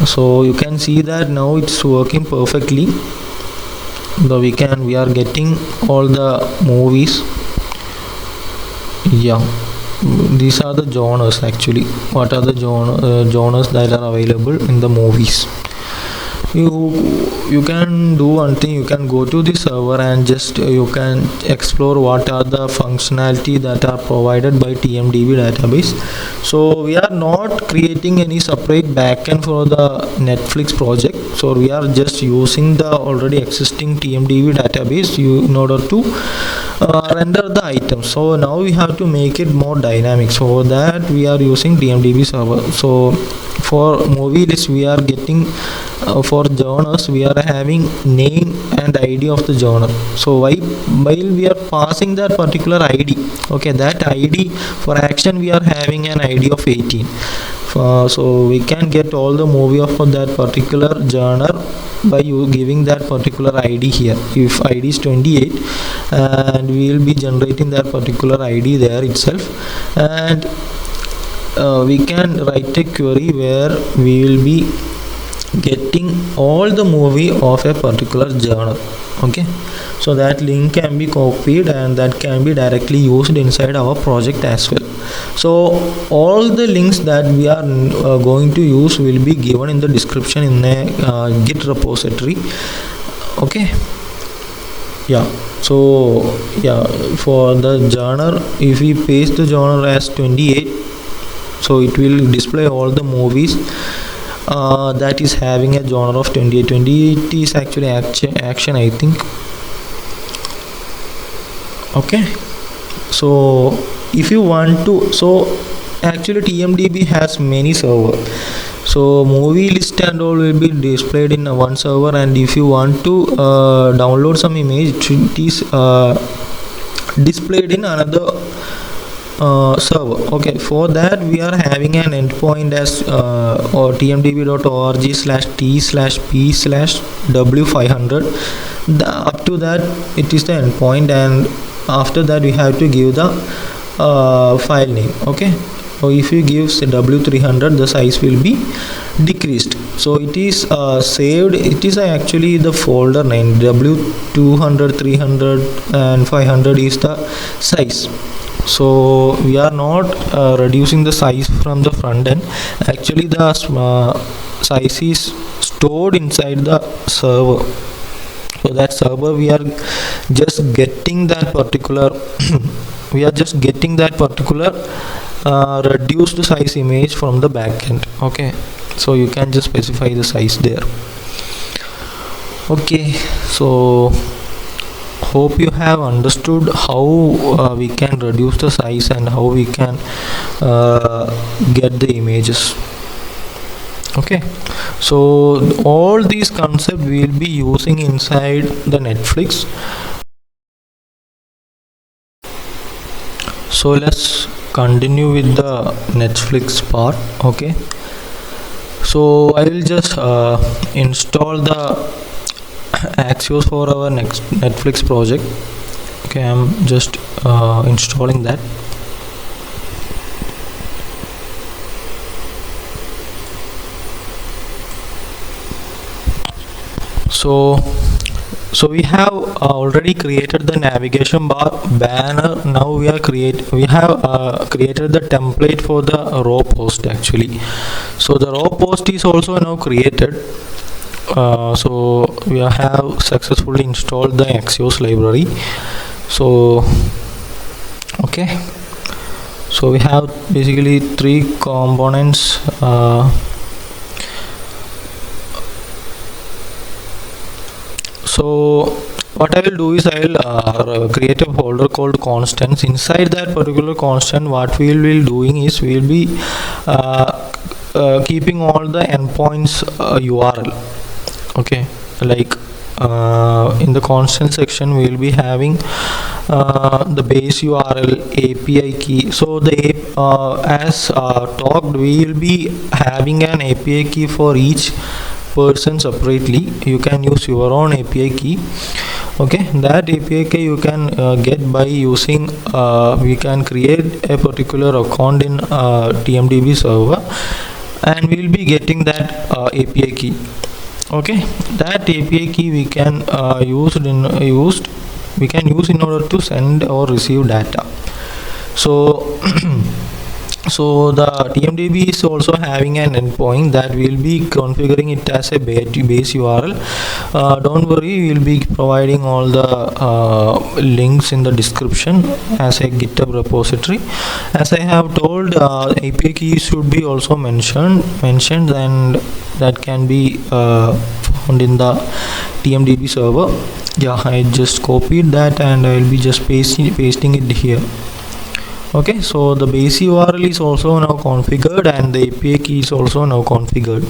A: So you can see that now it's working perfectly. We are getting all the movies. Yeah, these are the genres actually. What are the genres that are available in the movies? you can do one thing. You can go to the server and just you can explore what are the functionality that are provided by TMDB database. So we are not creating any separate backend for the Netflix project, so we are just using the already existing TMDB database in order to render the items. So now we have to make it more dynamic, so that we are using TMDB server. So for movie list we are getting for genres we are having name and ID of the genre. So while we are passing that particular ID, okay, that ID for action we are having an ID of 18. So we can get all the movie of that particular genre by you giving that particular ID here. If ID is 28, and we will be generating that particular ID there itself, and we can write a query where we will be getting all the movie of a particular genre. Okay, so that link can be copied and that can be directly used inside our project as well. So all the links that we are going to use will be given in the description in a Git repository. Okay, yeah. So yeah, for the genre, if we paste the genre as 28, so it will display all the movies that is having a genre of 28. 28 is actually action, I think. Okay, so if you want to, so actually TMDB has many servers. So movie list and all will be displayed in one server, and if you want to download some image, it is displayed in another server. Okay, for that we are having an endpoint as or tmdb.org/t/p/w500. Up to that it is the endpoint, and after that we have to give the file name. Okay, so if you give say w300, the size will be decreased. So it is saved. It is actually the folder name. W200, 300 and 500 is the size. So we are not reducing the size from the front end. Actually the size is stored inside the server. So that server we are just getting that particular reduced size image from the backend. Okay, so you can just specify the size there. Okay, so hope you have understood how we can reduce the size and how we can get the images. Okay, so all these concepts we will be using inside the Netflix. So let's continue with the Netflix part. Okay, so I will just install the Axios for our next Netflix project. Okay, I'm just installing that. So we have already created the navigation bar banner. Now we have created the template for the raw post actually. So the raw post is also now created. So we have successfully installed the Axios library. So okay, so we have basically 3 components. So what I will do is I will create a folder called constants. Inside that particular constant, what we will be doing is we will be keeping all the endpoints URL. Okay, like in the constant section we will be having the base URL, API key. So the as talked, we will be having an API key for each person separately. You can use your own API key. Okay, that API key you can get by using we can create a particular account in TMDB server, and we will be getting that API key. Okay, that API key we can use in order to send or receive data. So So the TMDB is also having an endpoint that will be configuring it as a base URL. Don't worry, we will be providing all the links in the description as a GitHub repository. As I have told, API keys should be also mentioned, and that can be found in the TMDB server. Yeah, I just copied that and I will be just pasting it here. Okay, so the base URL is also now configured and the API key is also now configured.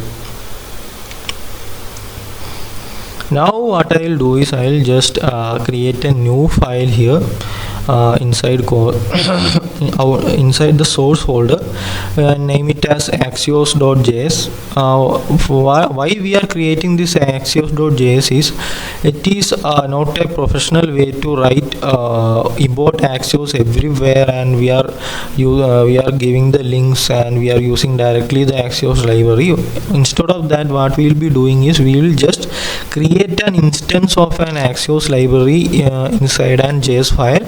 A: Now what I will do is I will just create a new file here inside inside the source folder, name it as Axios.js. Why we are creating this Axios.js is it is not a professional way to write import Axios everywhere, and we are giving the links and we are using directly the Axios library. Instead of that, what we will be doing is we will just create an instance of an Axios library inside an JS file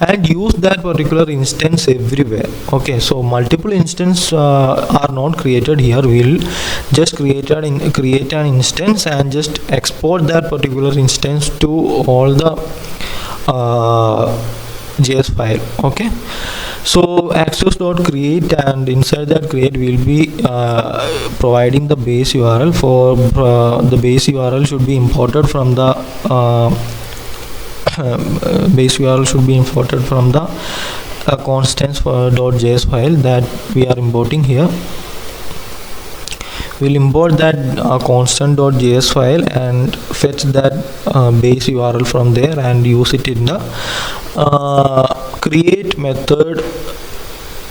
A: and use that particular instance everywhere. Okay, so multiple instances are not created here. We'll just create an instance and just export that particular instance to all the JS file. Okay, so Axios.create, and inside that create we'll be providing the base URL. For the base URL should be imported from the base URL should be imported from the constants for .js file that we are importing here. We'll import that constant.js file and fetch that base URL from there and use it in the create method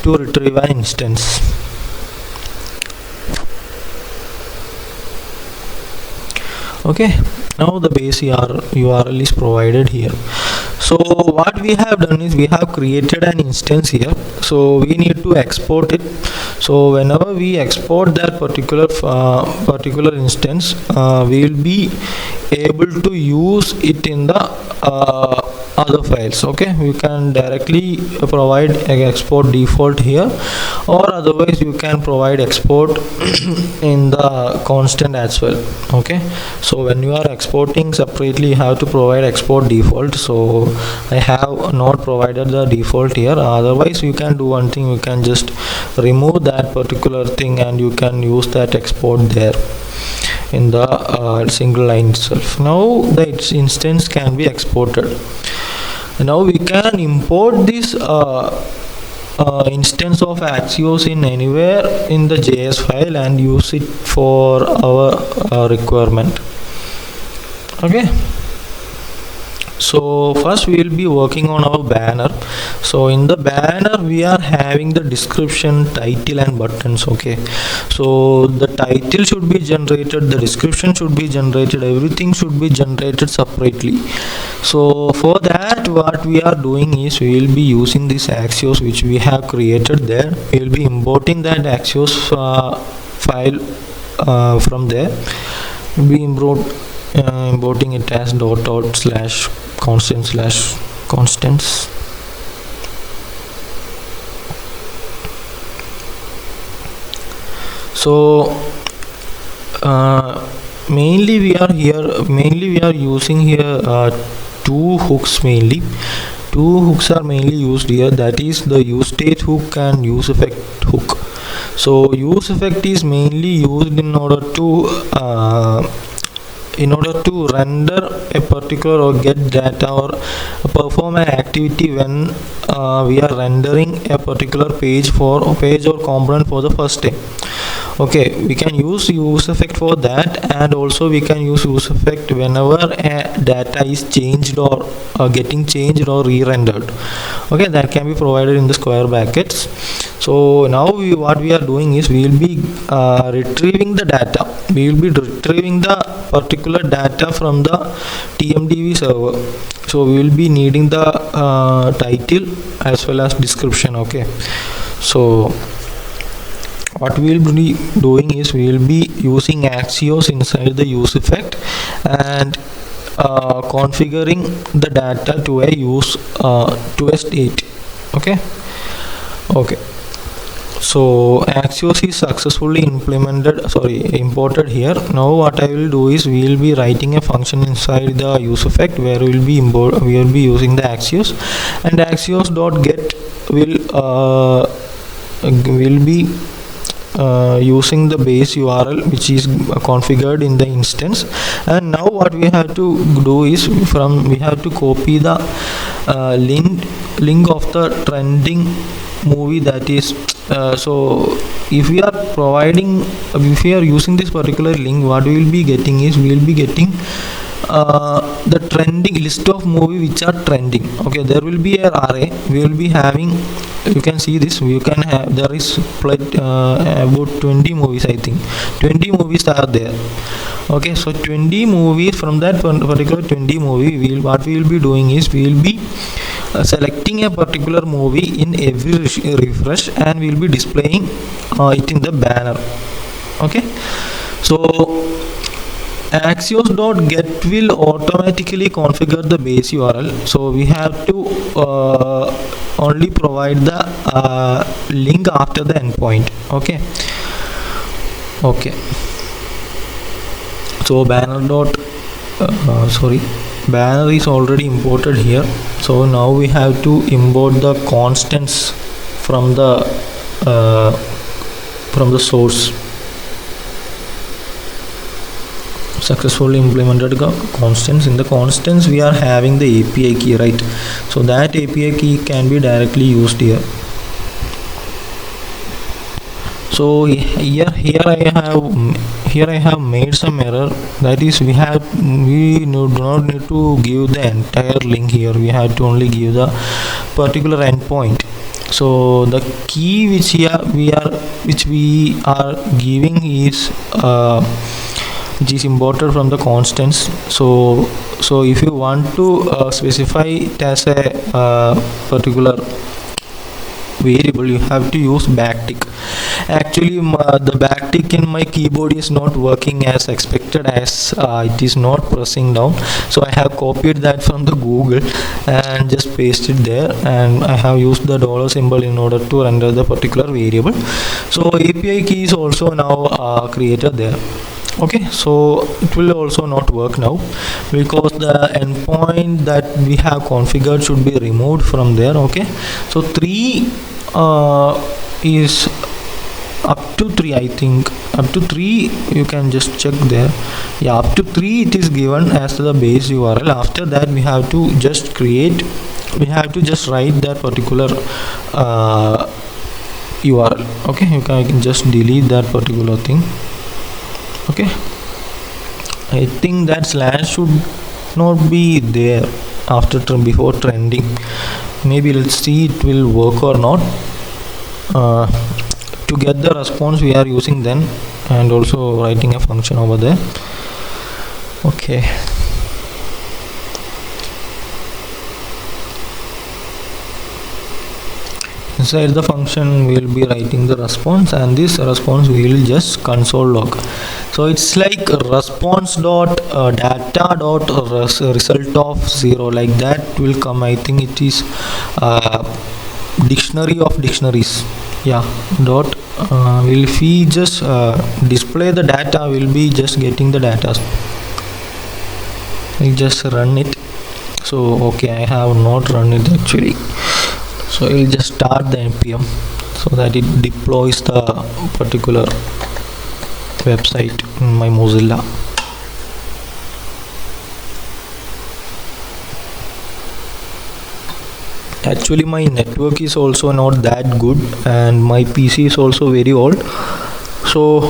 A: to retrieve an instance. Okay, now the base URL is provided here. So what we have done is we have created an instance here, so we need to export it. So whenever we export that particular instance, we will be able to use it in the other files. Okay, we can directly provide export default here, or otherwise you can provide export in the constant as well. Okay, so when you are exporting separately, you have to provide export default. So I have not provided the default here. Otherwise you can do one thing, you can just remove that particular thing and you can use that export there in the single line itself. Now the instance can be exported. Now we can import this instance of Axios in anywhere in the JS file and use it for our requirement. Okay, so first we will be working on our banner. So in the banner we are having the description, title and buttons. Okay, so the title should be generated, the description should be generated, everything should be generated separately. So for that, what we are doing is we will be using this Axios which we have created there. We will be importing that Axios file from there. We importing it as /constants. So mainly we are using here two hooks mainly. Two hooks are mainly used here, that is the use state hook and use effect hook. So use effect is mainly used in order to render a particular or get data or perform an activity when we are rendering a particular page or component for the first time. Okay, we can use effect for that, and also we can use effect whenever data is changed or getting changed or re-rendered. Okay, that can be provided in the square brackets. So now what we are doing is we will be retrieving the data. We will be retrieving the particular data from the TMDB server. So we will be needing the title as well as description. Okay, so what we will be doing is we will be using Axios inside the use effect and configuring the data to a state. Okay. So Axios is successfully imported here. Now what I will do is we will be writing a function inside the use effect where we will be using the Axios, and Axios.get will be using the base URL which is configured in the instance. And now what we have to do is we have to copy the link of the trending movie, that is so if we are using this particular link, what we will be getting is we will be getting the trending list of movie which are trending. Okay, there will be an array. We will be having, you can see this, you can have, there is about 20 movies, I think 20 movies are there. Okay, so 20 movies, from that particular 20 movie, what we will be doing is we will be selecting a particular movie in every refresh, and we will be displaying it in the banner. Okay, so Axios.get will automatically configure the base URL, so we have to only provide the link after the endpoint. Okay, so banner is already imported here. So now we have to import the constants from the source. Successfully implemented constants. In the constants we are having the API key, right? So that API key can be directly used here. So here I have made some error, that is we do not need to give the entire link here. We have to only give the particular endpoint. So the key which we are giving is which is imported from the constants. So if you want to specify it as a particular variable, you have to use backtick. Actually the backtick in my keyboard is not working as expected, as it is not pressing down. So I have copied that from the Google and just pasted there, and I have used the dollar symbol in order to render the particular variable. So API key is also now created there. Okay, so it will also not work now because the endpoint that we have configured should be removed from there. Okay, so 3 is up to 3, I think up to 3, you can just check there. Yeah, up to 3 it is given as the base URL. After that we have to just write that particular URL. Okay, you can just delete that particular thing. Okay, I think that slash should not be there before trending. Maybe let's see it will work or not. To get the response we are using then, and also writing a function over there. Okay, inside the function we will be writing the response, and this response we will just console log. So it's like response dot data dot result of 0, like that will come. I think it is dictionary of dictionaries. Yeah, dot will we just display the data, will be just getting the data. I just run it. So okay, I have not run it actually. So I will just start the npm so that it deploys the particular website in my Mozilla. Actually my network is also not that good, and my PC is also very old, so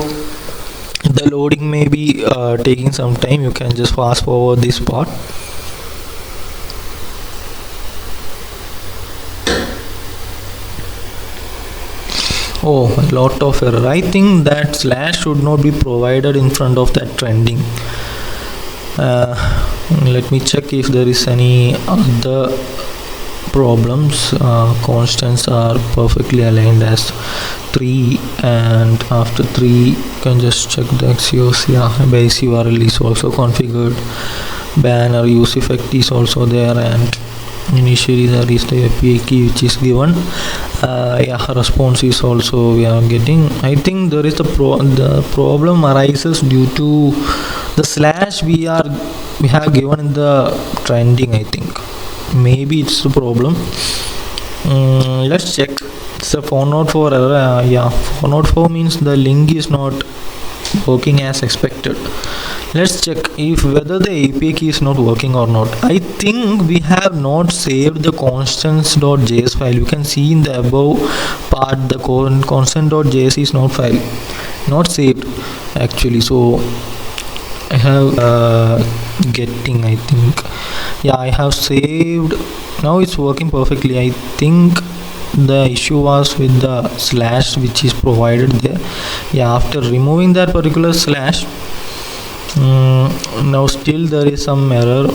A: the loading may be taking some time. You can just fast forward this part. Oh, a lot of error. I think that slash should not be provided in front of that trending. Let me check if there is any other problems. Constants are perfectly aligned as 3, and after 3 you can just check the Axios. Yeah, base URL is also configured, banner use effect is also there, and Initially there is the API key which is given. Response is also we are getting. I think there is the problem arises due to the slash we have given in the trending. I think maybe it's the problem. Let's check. It's a 404 error. 404 means the link is not working as expected. Let's check if whether the API key is not working or not. I think we have not saved the constants.js file. You can see in the above part the constant.js is not saved actually. So I have getting, I think, I have saved. Now it's working perfectly. I think the issue was with the slash which is provided there. After removing that particular slash, now still there is some error.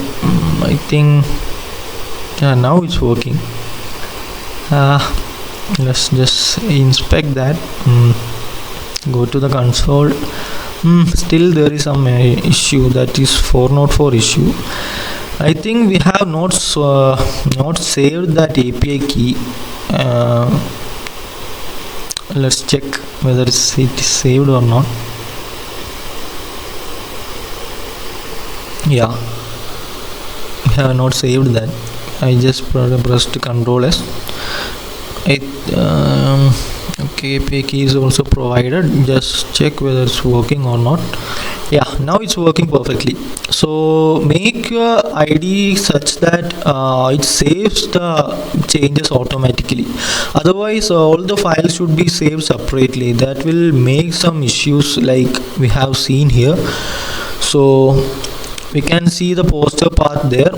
A: I think now it's working. Let's just inspect that. Go to the console. Still there is some issue, that is 404 issue. I think we have not saved that API key. Let's check whether it is saved or not. We have not saved that. I just pressed Ctrl S. API key is also provided. Just check whether it's working or not. Now it's working perfectly. So make your ID such that it saves the changes automatically. Otherwise all the files should be saved separately. That will make some issues like we have seen here. So we can see the poster path there.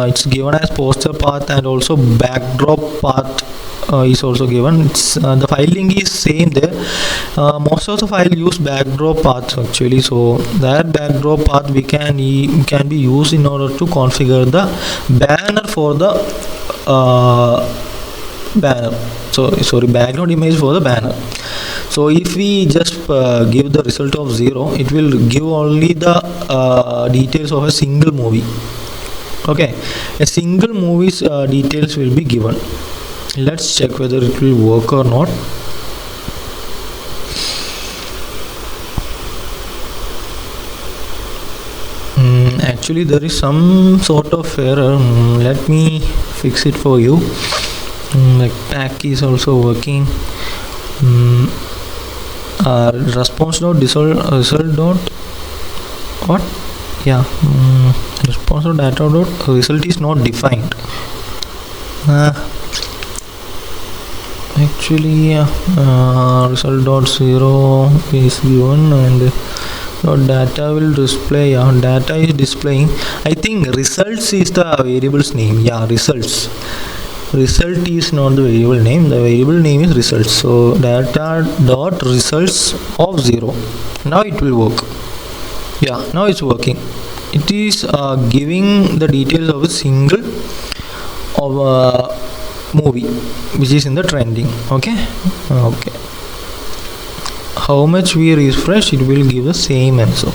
A: It's given as poster path, and also backdrop path is also given. The file link is same there. Most of the file use backdrop paths actually. So that backdrop path can be used in order to configure the banner for the background image for the banner. So if we just give the result of 0, it will give only the details of a single movie. Okay, a single movie's details will be given. Let's check whether it will work or not. Actually there is some sort of error. Let me fix it for you. The tag is also working. Response.result. What? Response.data.result is not defined. Actually result.0 is given, and data will display. Data is displaying. I think results is the variable's name. Results. Result is not the variable name. The variable name is results. So data dot results of 0. Now it will work. Now it's working. It is giving the details of a single of a movie which is in the trending. Okay. How much we refresh, it will give the same answer.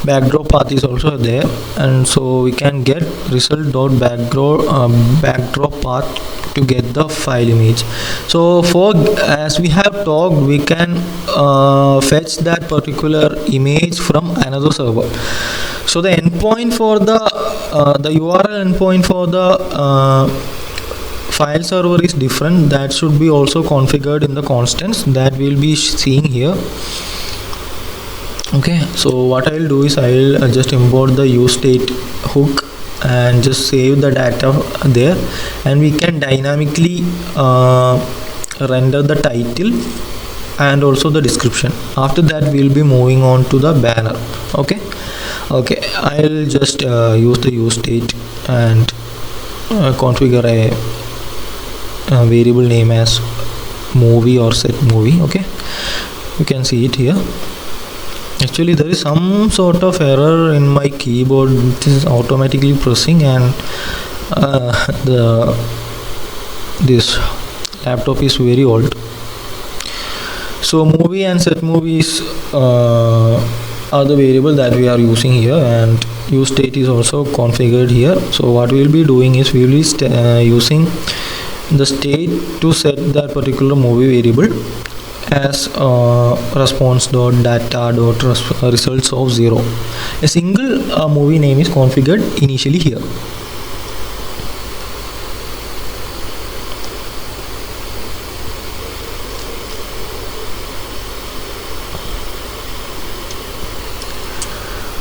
A: Backdrop path is also there, and so we can get result.backdrop path to get the file image. So as we have talked, we can fetch that particular image from another server. So the endpoint for the URL endpoint for the file server is different. That should be also configured in the constants that we'll be seeing here. Okay, so what I'll do is I'll just import the useState hook and just save the data there, and we can dynamically render the title and also the description. After that we'll be moving on to the banner. Okay, I'll just use the useState and configure a variable name as movie or set movie. Okay, you can see it here. Actually there is some sort of error in my keyboard which is automatically pressing, and this laptop is very old. So movie and set movies are are the variable that we are using here, and use state is also configured here. So what we will be doing is we will be using the state to set that particular movie variable as response.data.results of 0. A single movie name is configured initially here.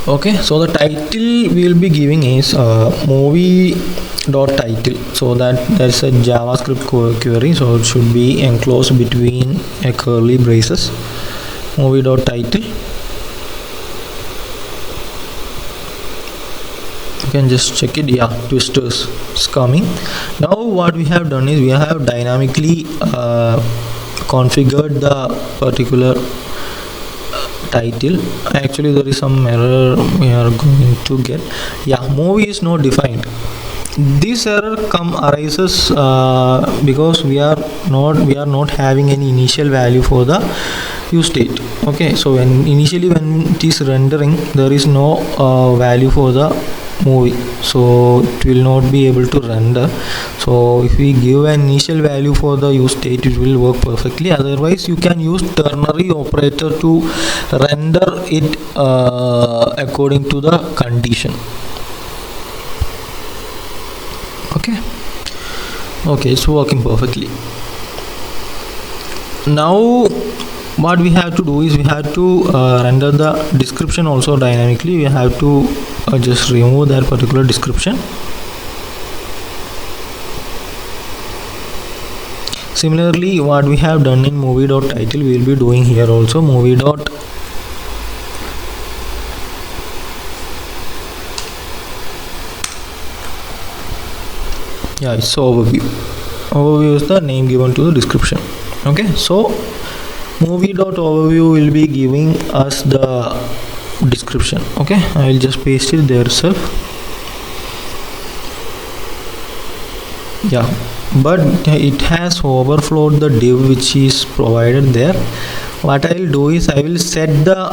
A: Okay, so the title we will be giving is movie.title. So that's a JavaScript query, so it should be enclosed between a curly braces. Movie.title. You can just check it. Yeah, twisters is coming. Now what we have done is we have dynamically configured the particular title. Actually there is some error we are going to get. Yeah, movie is not defined. This error arises because we are not having any initial value for the use state. Okay, so when it is rendering, there is no value for the movie, so it will not be able to render. So if we give an initial value for the use state, it will work perfectly. Otherwise you can use ternary operator to render it according to the condition. Okay, it's working perfectly. Now what we have to do is we have to render the description also dynamically. We have to just remove that particular description. Similarly, what we have done in movie.title, we will be doing here also. It's overview is the name given to the description. Okay, so movie.overview will be giving us the description. Okay, I will just paste it there itself. Yeah, but it has overflowed the div which is provided there. What I will do is I will set the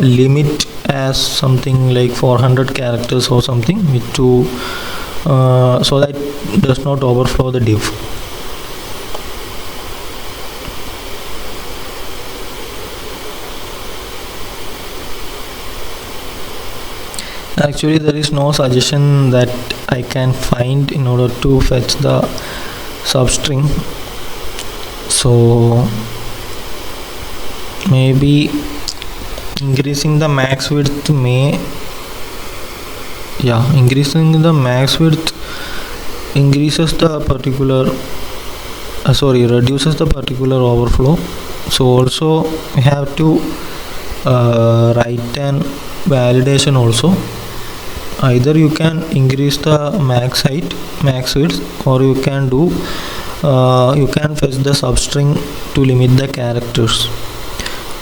A: limit as something like 400 characters or something so that it does not overflow the div. Actually there is no suggestion that I can find in order to fetch the substring, so maybe increasing the max width increasing the max width increases the particular reduces the particular overflow. So also we have to write an validation also. Either you can increase the max width, or you can fetch the substring to limit the characters.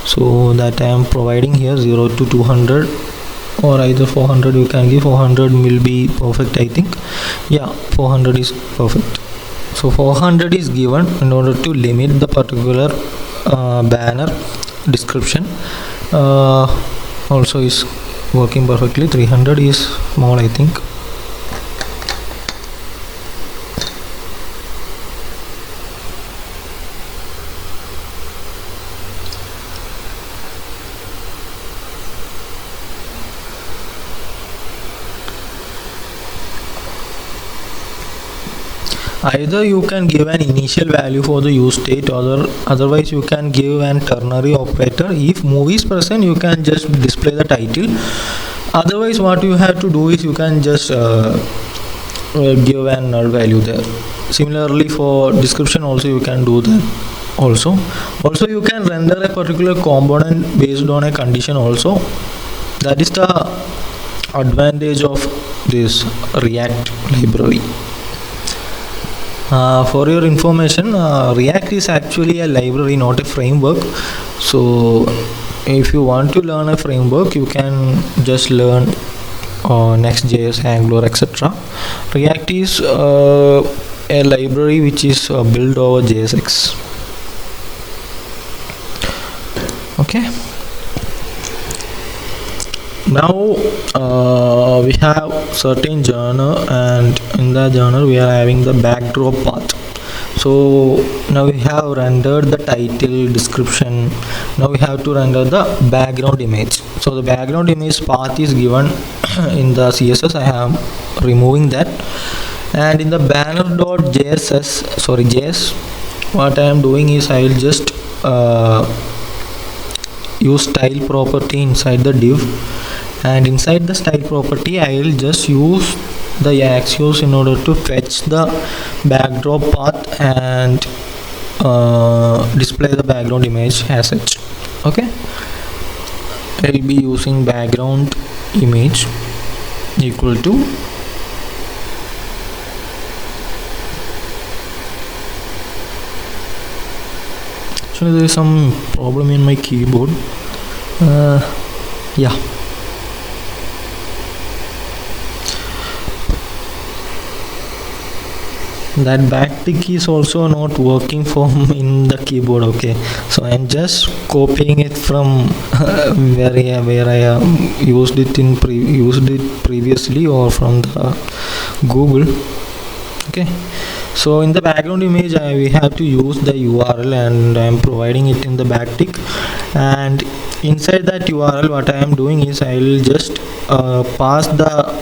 A: So that I am providing here 0 to 200, or either 400. You can give 400 will be perfect, I think. Yeah, 400 is perfect. So 400 is given in order to limit the particular banner description. Also is working perfectly. 300 is small, I think. Either you can give an initial value for the use state, or otherwise you can give an ternary operator. If movie is present, you can just display the title. Otherwise what you have to do is you can just give an null value there. Similarly for description also you can do that. Also you can render a particular component based on a condition also. That is the advantage of this React library. For your information, React is actually a library, not a framework. So if you want to learn a framework, you can just learn Next.js, Angular, etc. React is a library which is built over JSX. Okay, Now we have certain genre, and in the genre we are having the backdrop path. So now we have rendered the title, description. Now we have to render the background image. So the background image path is given in the CSS. I am removing that, and in the JS, what I am doing is I will just use style property inside the div, and inside the style property I will just use the Axios in order to fetch the backdrop path and display the background image as such. Okay, I will be using background image equal to actually there is some problem in my keyboard. Yeah, that backtick is also not working for me in the keyboard. Okay, so I'm just copying it from where I used it previously, or from the Google. Okay, so in the background image we have to use the URL, and I'm providing it in the backtick, and inside that URL what I am doing is I will just pass the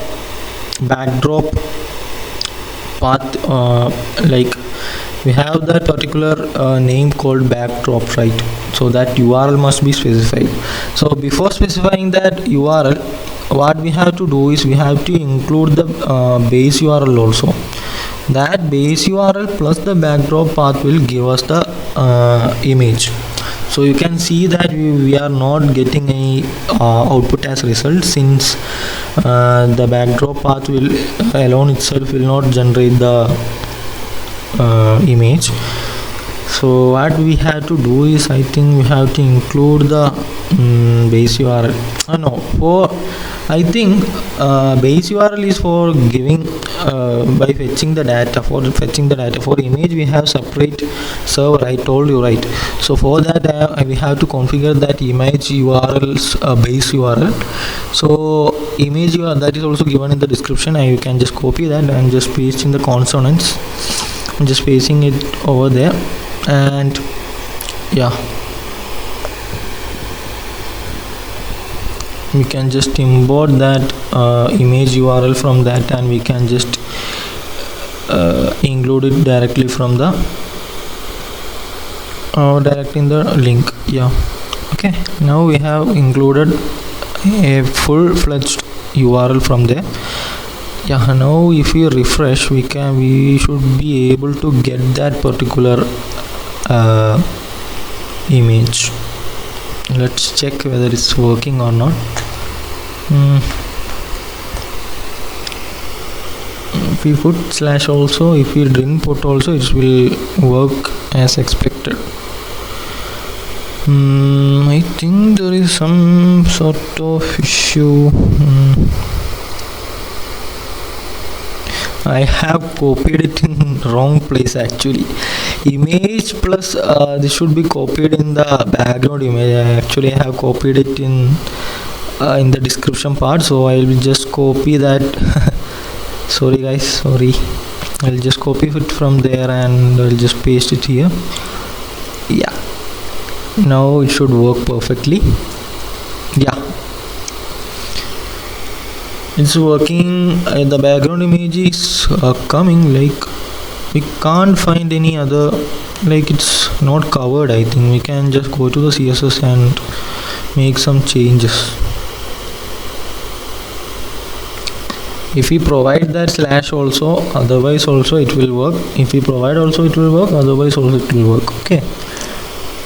A: backdrop path, like we have that particular name called backdrop, right? So that URL must be specified. So before specifying that URL, what we have to do is we have to include the base URL also. That base URL plus the backdrop path will give us the image. So you can see that we are not getting any output as result, since the backdrop path will alone itself will not generate the image. So what we have to do is, I think we have to include the base URL. No, for I think base URL is for giving by fetching the data. For fetching the data for image we have separate server, I told you, right? So for that we have to configure that image URL's base URL. So image URL, that is also given in the description, and you can just copy that and just paste in the consonants. I'm just pasting it over there, and yeah, we can just import that image URL from that, and we can just include it directly from the directly in the link. Yeah, okay, now we have included a full-fledged URL from there. Yeah, now if we refresh, we should be able to get that particular image. Let's check whether it's working or not. If we put slash also, if we didn't put also, it will work as expected. I think there is some sort of issue. I have copied it in wrong place actually. Image plus this should be copied in the background image. I have copied it in the description part, so I will just copy that. Sorry guys, sorry. I'll just copy it from there and I'll just paste it here. Yeah, now it should work perfectly. Yeah, it's working. The background image is coming. Like we can't find any other, like it's not covered. I think we can just go to the CSS and make some changes. If we provide that slash also, otherwise also it will work. If we provide also it will work, otherwise also it will work. Okay,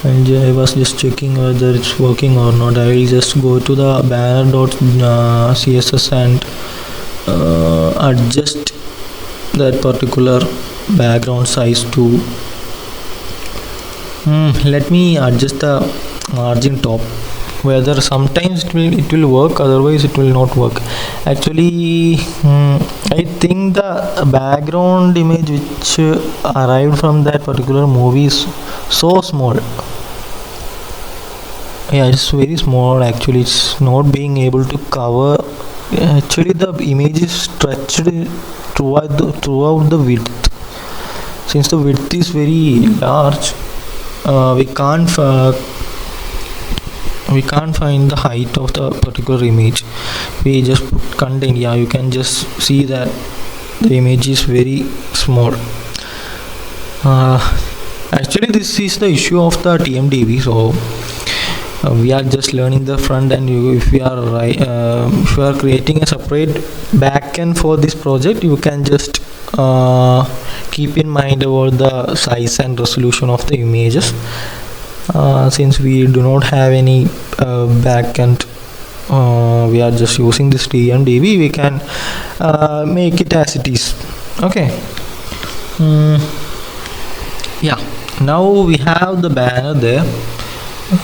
A: and I was just checking whether it's working or not. I will just go to the banner.css and adjust that particular background size to let me adjust the margin top, whether sometimes it will work, otherwise it will not work. Actually I think the background image which arrived from that particular movie is so small. Yeah, it's very small. Actually, it's not being able to cover. Actually, the image is stretched throughout the width. Since the width is very large, we can't find the height of the particular image. We just put content. Yeah, you can just see that the image is very small. uh, Actually, this is the issue of the TMDB. So we are just learning the front end. If we are if you are creating a separate backend for this project, you can just keep in mind about the size and resolution of the images. Since we do not have any backend, we are just using this TMDB. We can make it as it is. Okay. Yeah, now we have the banner there.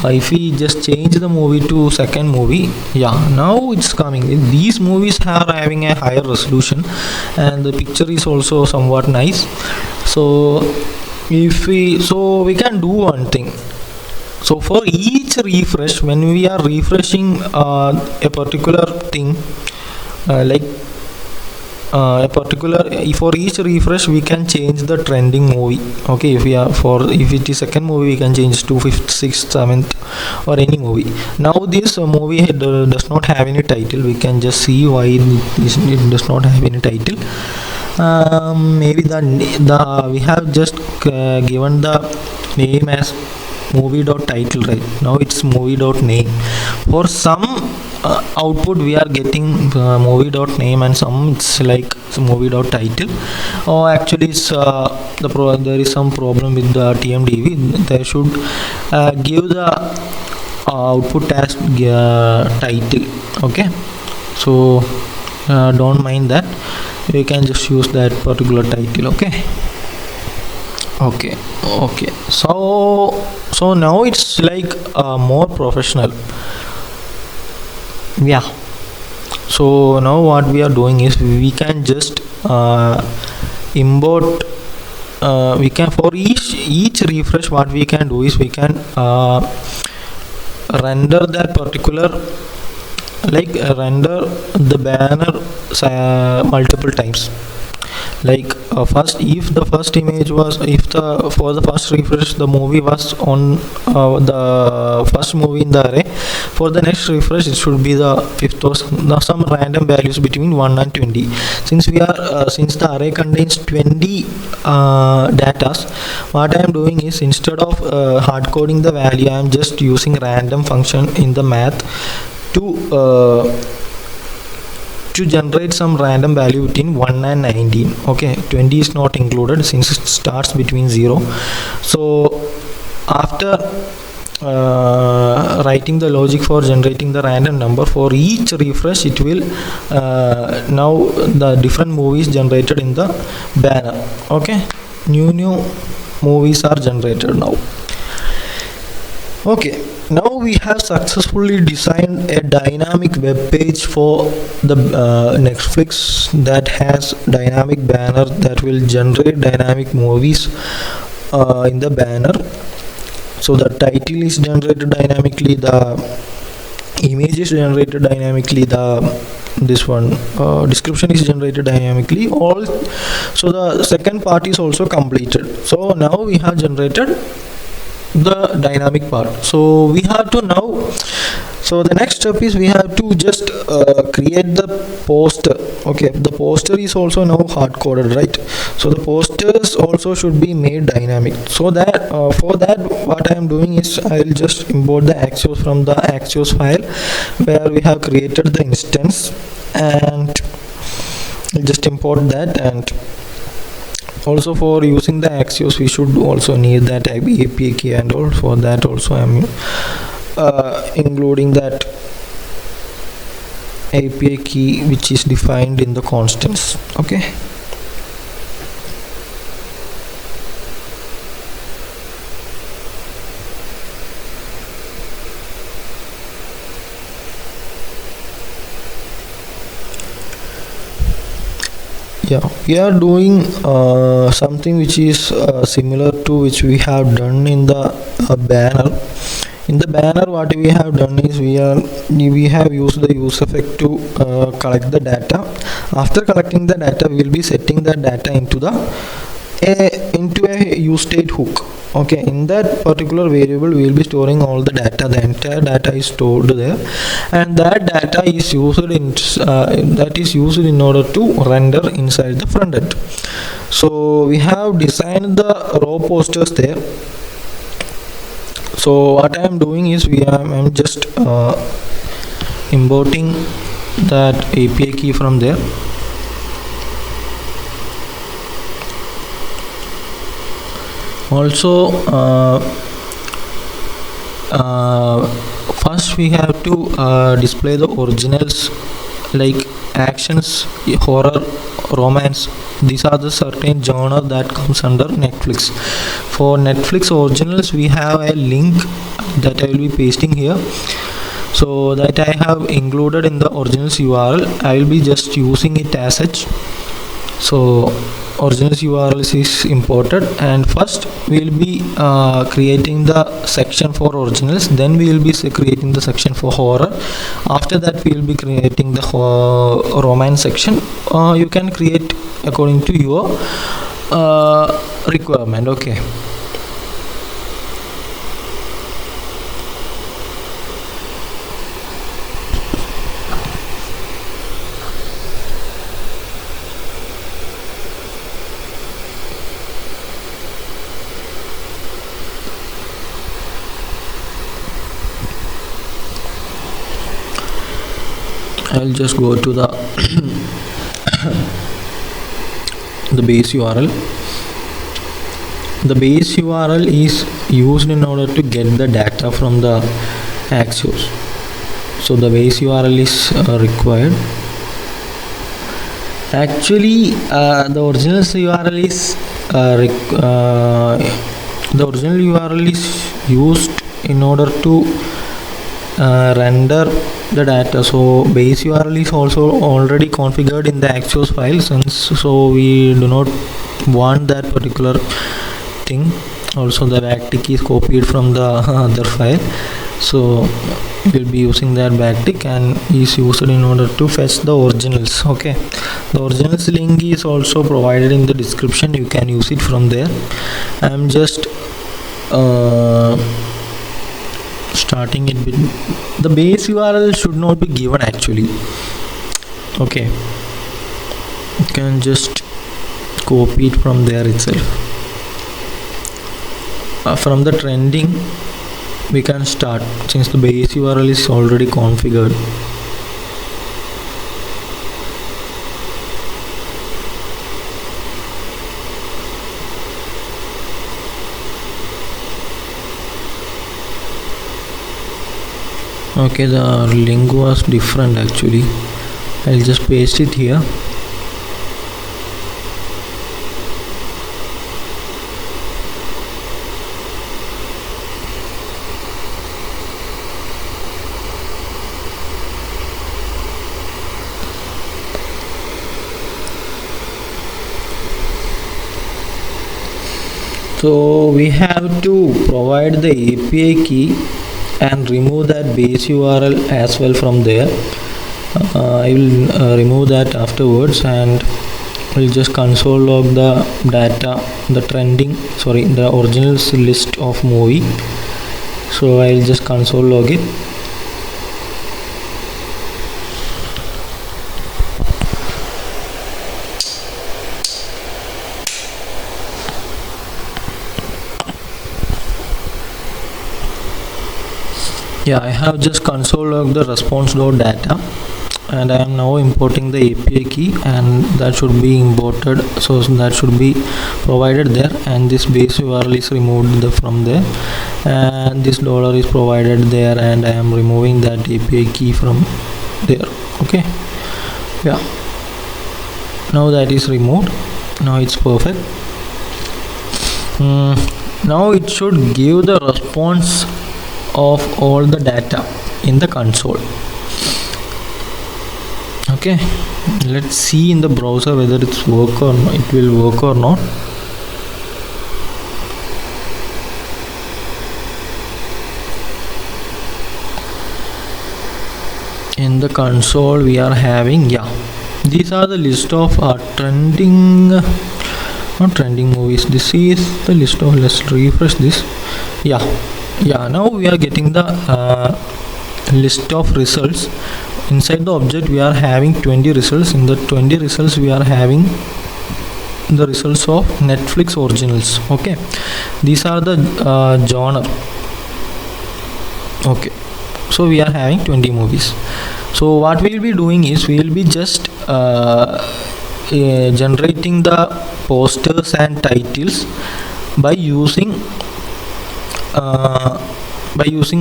A: If we just change the movie to second movie, yeah, now it's coming. These movies are having a higher resolution and the picture is also somewhat nice. So we can do one thing. So for each refresh, when we are refreshing a particular thing, like for each refresh we can change the trending movie. Okay, if it is second movie, we can change to 5th, 6th, 7th, or any movie. Now this movie does not have any title. We can just see why it does not have any title. Maybe the we have just given the name as movie.title. Right now it's movie.name. For some output we are getting movie.name, and some it's like movie.title. Oh, actually it's there is some problem with the TMDB. They should give the output as title. Okay, so don't mind that. You can just use that particular title. Okay. So now it's like more professional. Yeah, so now what we are doing is we can just import. We can, for each refresh, what we can do is we can render that particular, like render the banner multiple times. Like first, if the first image was, for the first refresh the movie was on the first movie in the array, for the next refresh it should be the fifth, or some random values between 1 and 20. Since since the array contains 20 datas, what I am doing is, instead of hard coding the value, I am just using random function in the math to generate some random value between 1 and 19. Okay, 20 is not included since it starts between 0. So after writing the logic for generating the random number, for each refresh it will now the different movies generated in the banner. Okay, new movies are generated now. Okay, now we have successfully designed a dynamic web page for the Netflix that has dynamic banner that will generate dynamic movies in the banner. So the title is generated dynamically, the image is generated dynamically, description is generated dynamically. So the second part is also completed. So now we have generated the dynamic part. So we have to now, so the next step is we have to just create the poster. Okay, the poster is also now hard coded, right? So the posters also should be made dynamic. So that for that, what I am doing is I will just import the Axios from the Axios file where we have created the instance, and I'll just import that. And also, for using the Axios, we should also need that API key, and all. For that also I am including that API key which is defined in the constants. Okay. Yeah, we are doing something which is similar to which we have done in the banner. In the banner, what we have done is we have used the use effect to collect the data. After collecting the data, we will be setting the data into a use state hook. Okay, in that particular variable we will be storing all the data. The entire data is stored there, and that data is used in order to render inside the front end. So we have designed the row posters there. So what I am doing is I'm just importing that API key from there. Also first we have to display the originals like actions, horror, romance. These are the certain genre that comes under Netflix. For Netflix originals, we have a link that I will be pasting here, so that I have included in the originals URL. I will be just using it as such. So originals URL is imported, and first we will be creating the section for originals, then we will be creating the section for horror. After that we will be creating the romance section. You can create according to your requirement. Okay, I'll just go to the the base URL. The base URL is used in order to get the data from the Axios. So the base URL is required. Actually, the original URL is used in order to render the data. So base URL is also already configured in the Axios file, so we do not want that particular thing. Also the backtick is copied from the other file, so we'll be using that backtick, and is used in order to fetch the originals. Okay, the originals link is also provided in the description. You can use it from there. I'm just starting it with the base URL should not be given actually. Okay, you can just copy it from there itself. From the trending we can start, since the base URL is already configured. Okay, the link was different actually. I'll just paste it here. So we have to provide the API key and remove that base URL as well from there. I will remove that afterwards, and we'll just console log the data, the originals list of movie. So I'll just console log it. Yeah, I have just console logged the response.data, and I am now importing the API key, and that should be imported, so that should be provided there, and this base URL is removed from there, and this dollar is provided there, and I am removing that API key from there. Okay, yeah, now that is removed. Now it's perfect. Now it should give the response of all the data in the console. Okay, let's see in the browser whether it will work or not. the console we are having, yeah, these are the list of not trending movies. This is the list of, let's refresh this. Yeah, now we are getting the list of results. Inside the object we are having 20 results. In the 20 results we are having the results of Netflix originals. Okay, these are the genre. Okay, so we are having 20 movies. So what we will be doing is we will be just generating the posters and titles by using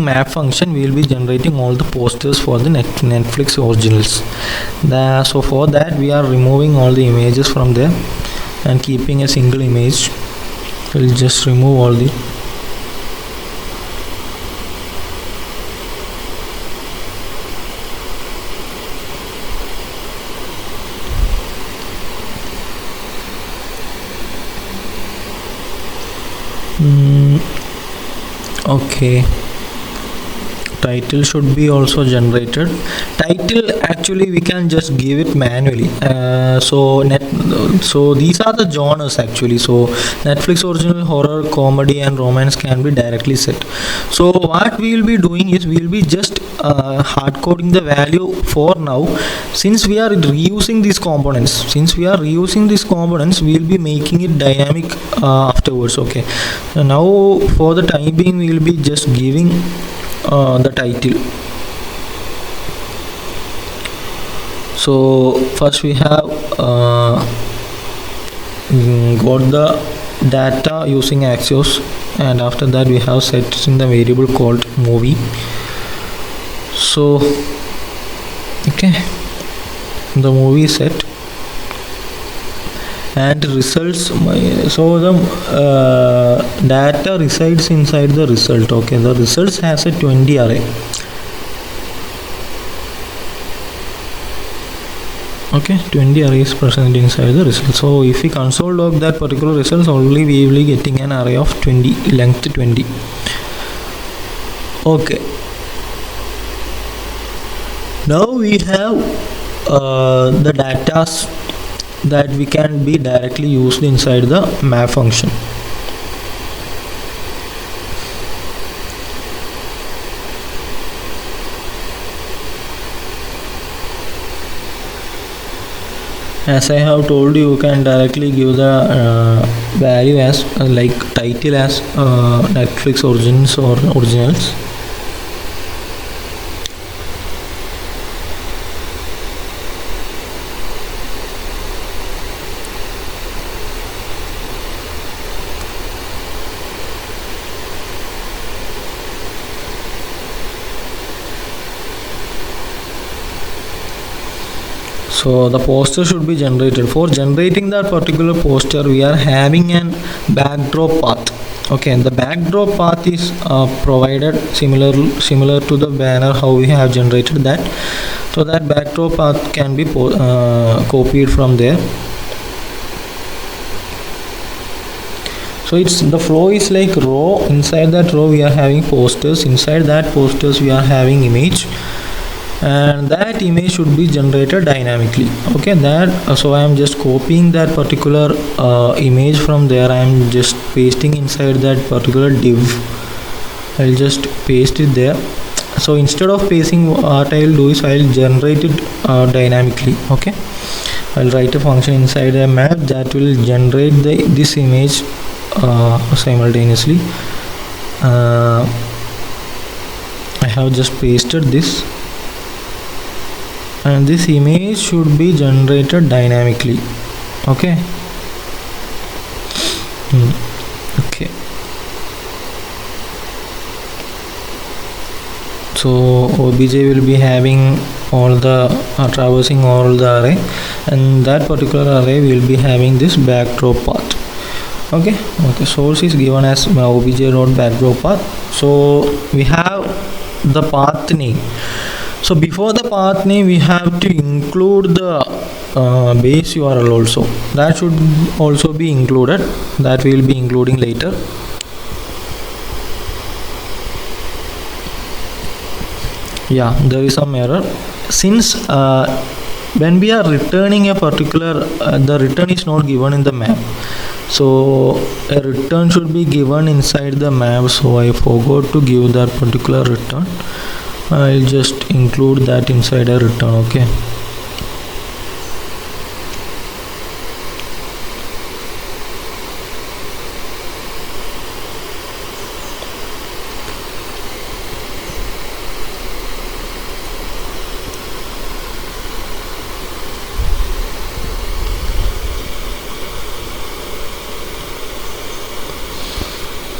A: map function. We will be generating all the posters for the Netflix originals. So for that we are removing all the images from there and keeping a single image. We'll just remove all the okay. Title should be also generated. Title actually we can just give it manually. So these are the genres actually. So Netflix original, horror, comedy and romance can be directly set. So what we will be doing is we will be just hard coding the value for now. Since we are reusing these components, we will be making it dynamic afterwards. Okay, so now for the time being we will be just giving the title. So first we have got the data using Axios, and after that we have set in the variable called movie. So okay, the movie is set and results. So the data resides inside the result. Okay, the results has a 20 array. Okay, 20 arrays present inside the result. So if we console log that particular results, only we will be getting an array of 20, length 20. Okay, now we have the data that we can be directly used inside the map function. As I have told you, you can directly give the value as like title as Netflix origins or originals. So the poster should be generated. For generating that particular poster, we are having an backdrop path. Okay, the backdrop path is provided similar to the banner how we have generated that. So that backdrop path can be copied from there. So the flow is like row. Inside that row we are having posters. Inside that posters we are having image, and that image should be generated dynamically. Okay, so I am just copying that particular image from there. I am just pasting inside that particular div. I'll just paste it there. So instead of pasting, what I will do is I will generate it dynamically. Okay, I'll write a function inside a map that will generate this image simultaneously. I have just pasted this, and this image should be generated dynamically. Okay. Okay, so obj will be having all the traversing all the array, and that particular array will be having this backdrop path. Okay, source is given as obj.backdrop path. So we have the path name. So before the path name we have to include the base URL also. That should also be included. That we will be including later. Yeah, there is some error. since when we are returning a particular the return is not given in the map, so a return should be given inside the map. So I forgot to give that particular return. I'll just include that inside a return. Okay,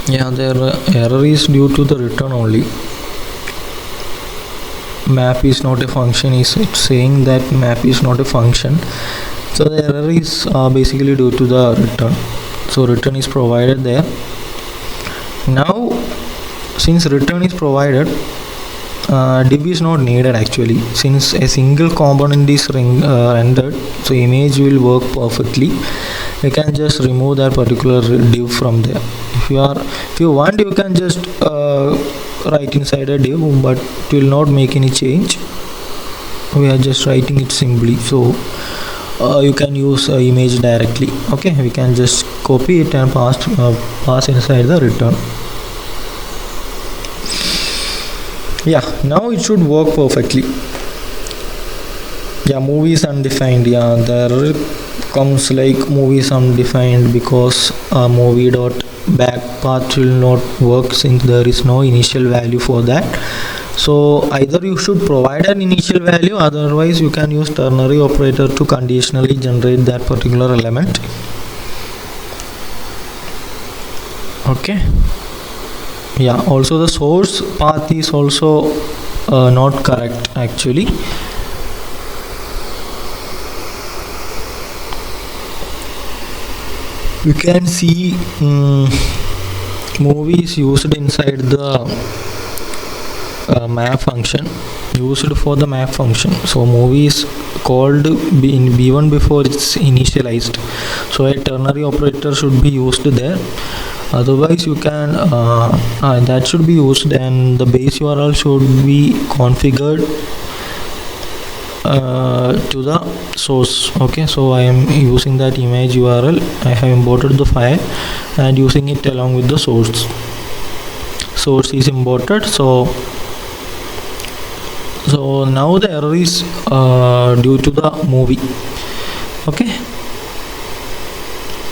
A: yeah, their error is due to the return only. Map is not a function, is it saying that map is not a function, so the error is basically due to the return. So return is provided there. Now since return is provided, div is not needed actually, since a single component is rendered, so image will work perfectly. You can just remove that particular div from there. If you want, you can just write inside a div, but it will not make any change. We are just writing it simply, so you can use image directly. Okay, we can just copy it and pass inside the return. Yeah, now it should work perfectly. Yeah, movie is undefined. Yeah, there comes like movie is undefined because movie dot back path will not work since there is no initial value for that. So either you should provide an initial value, otherwise you can use ternary operator to conditionally generate that particular element. Okay. Yeah, also the source path is also not correct actually. You can see movie is used inside the map function, used for the map function. So movie is called in b1 before it's initialized, so a ternary operator should be used there. Otherwise you can that should be used, and the base URL should be configured to the source. Okay, so I am using that image URL. I have imported the file and using it along with the source is imported. So now the error is due to the movie. Okay,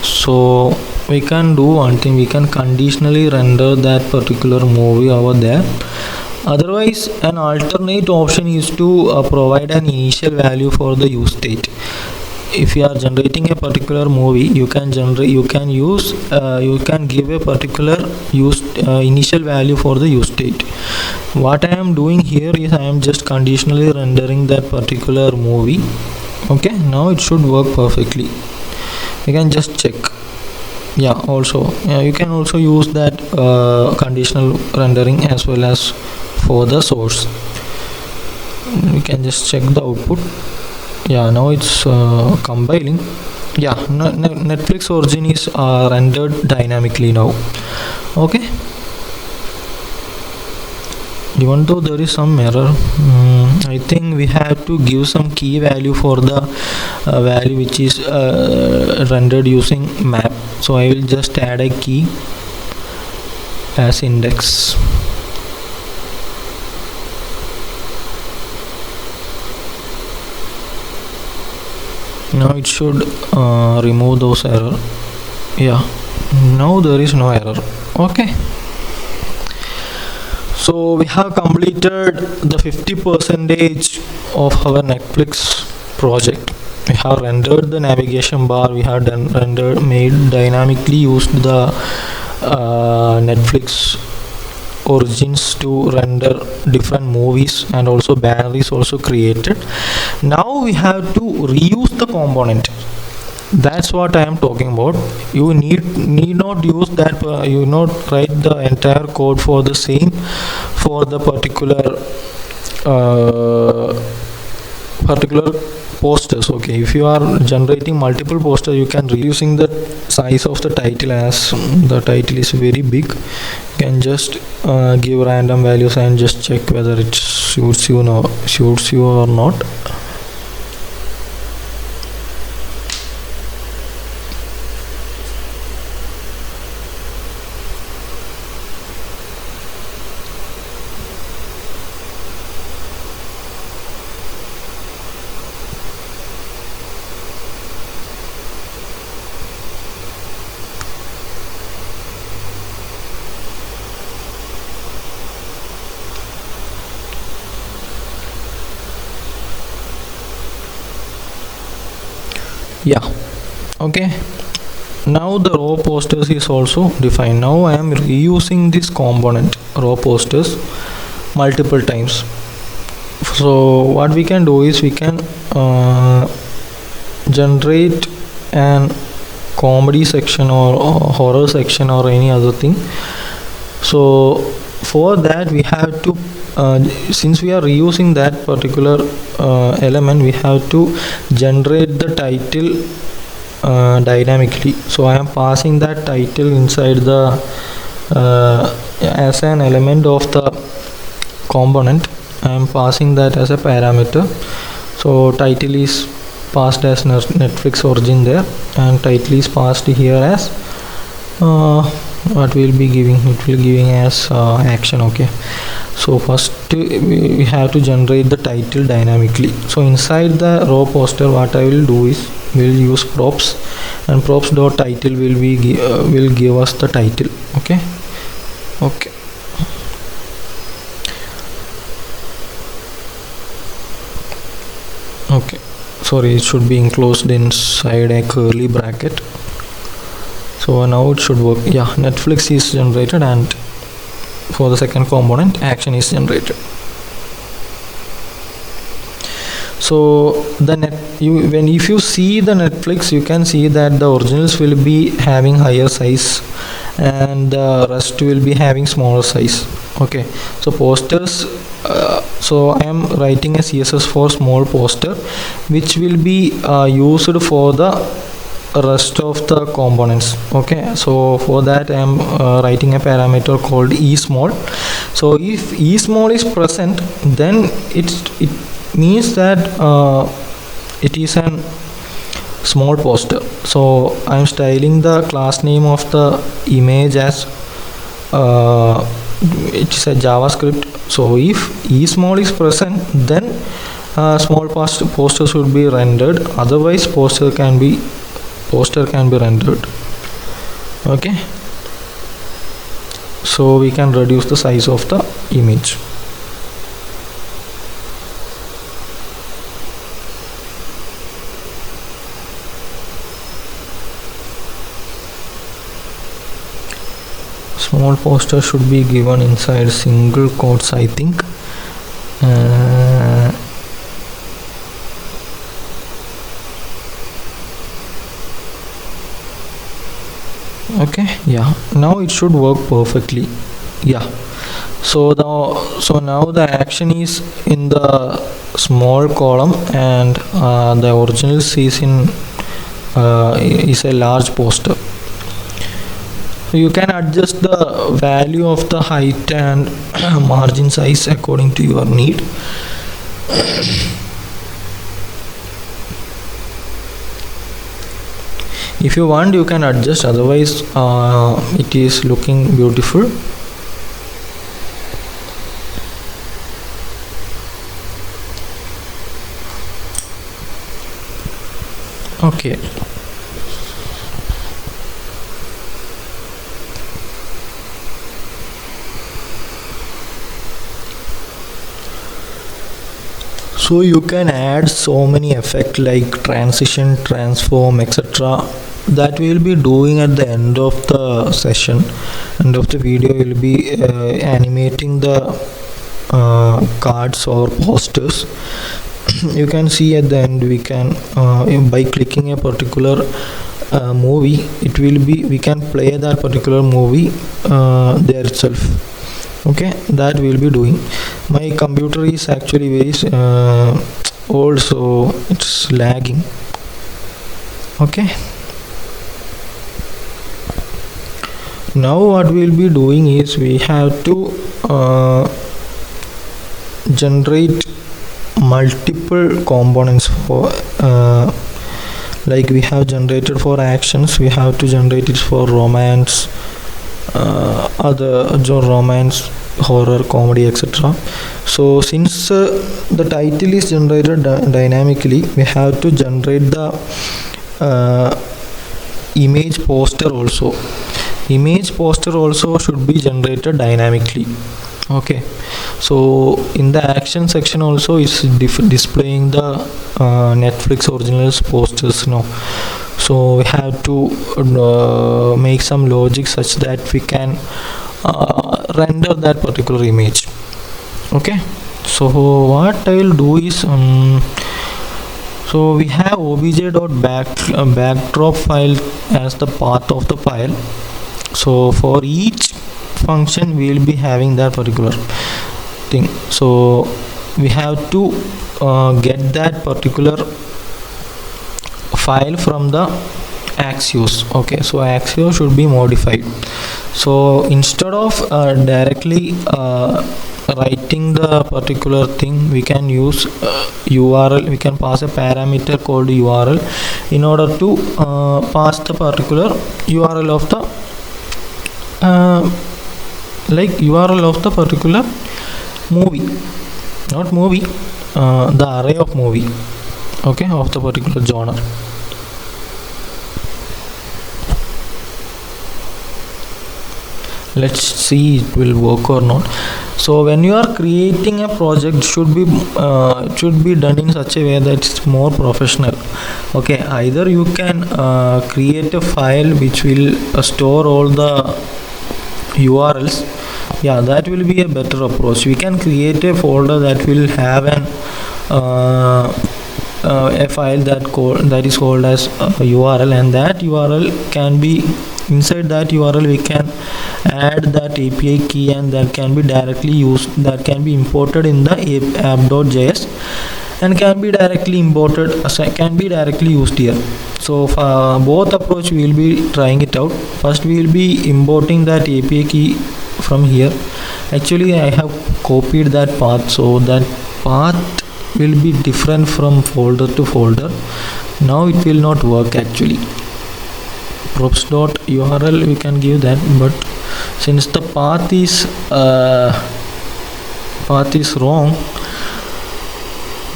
A: so we can do one thing, we can conditionally render that particular movie over there. Otherwise, an alternate option is to provide an initial value for the use state. If you are generating a particular movie, you can give a particular initial value for the use state. What I am doing here is I am just conditionally rendering that particular movie. Okay, now it should work perfectly. You can just check. Yeah, also you can also use that conditional rendering as well as for the source. You can just check the output. Yeah, now it's compiling. Yeah, Netflix origin is rendered dynamically now. Okay, even though there is some error, I think we have to give some key value for the value which is rendered using map. So I will just add a key as index. Now it should remove those error. Yeah, now there is no error. Okay, so we have completed the 50% of our Netflix project. We have rendered the navigation bar, we have made dynamically used the Netflix origins to render different movies, and also banner is also created. Now we have to reuse the component. That's what I am talking about. You need not use that you not write the entire code for the same for the particular posters. Okay, if you are generating multiple posters, you can reducing the size of the title, as the title is very big. You can just give random values and just check whether it's suits you or not. Yeah, okay. Now the raw posters is also defined. Now I am reusing this component raw posters multiple times. So what we can do is we can generate an comedy section or horror section or any other thing. So for that we have to since we are reusing that particular element, we have to generate the title dynamically. So I am passing that title inside the as an element of the component. I am passing that as a parameter. So title is passed as Netflix origin there, and title is passed here as what will be giving, it will giving as action. Okay, so first we have to generate the title dynamically. So inside the raw poster, what I will do is we'll use props, and props dot title will be will give us the title. Okay. Sorry, it should be enclosed inside a curly bracket. So now it should work. Yeah, Netflix is generated, and for the second component, action is generated. So if you see the Netflix, you can see that the originals will be having higher size and the rest will be having smaller size. Okay, so posters, so I am writing a CSS for small poster which will be used for the rest of the components. Okay, so for that I am writing a parameter called eSmall. So if eSmall is present, then it means that it is an small poster. So I am styling the class name of the image as it is a JavaScript. So if eSmall is present, then small poster should be rendered, otherwise poster can be rendered. Okay, so we can reduce the size of the image. Small poster should be given inside single quotes, I think. Okay, yeah, now it should work perfectly. Yeah, so now the action is in the small column, and the original is in is a large poster. You can adjust the value of the height and margin size according to your need. If you want, you can adjust, otherwise it is looking beautiful. Okay, so you can add so many effects like transition, transform, etc. that we will be doing at the end of the session. End of the video will be animating the cards or posters. You can see at the end, we can by clicking a particular movie, it will be, we can play that particular movie there itself. Okay, that we'll be doing. My computer is actually very old, so it's lagging. Okay, now what we'll be doing is we have to generate multiple components for like we have generated for actions, we have to generate it for romance, other romance, horror, comedy, etc. So since the title is generated dynamically, we have to generate the image poster also. Image poster also should be generated dynamically. Okay, so in the action section also is displaying the Netflix originals posters now. So we have to make some logic such that we can render that particular image. Okay, so what I will do is so we have obj.backdrop file as the path of the file. So for each function we will be having that particular thing. So we have to get that particular file from the Axios. Okay, so Axios should be modified. So instead of directly writing the particular thing, we can use URL. We can pass a parameter called URL in order to pass the particular URL of the URL of the particular movie, not movie, the array of movie, okay, of the particular genre. Let's see it will work or not. So when you are creating a project, should be done in such a way that it's more professional. Okay, either you can create a file which will store all the URLs. Yeah, that will be a better approach. We can create a folder that will have an a file that is called as URL, and that URL can be inside that URL we can add that API key, and that can be directly used, that can be imported in the app.js and can be directly imported, can be directly used here. So for both approach we will be trying it out. First we will be importing that API key from here. Actually I have copied that path, so that path will be different from folder to folder. Now it will not work actually. props.url we can give that, but since the path is wrong,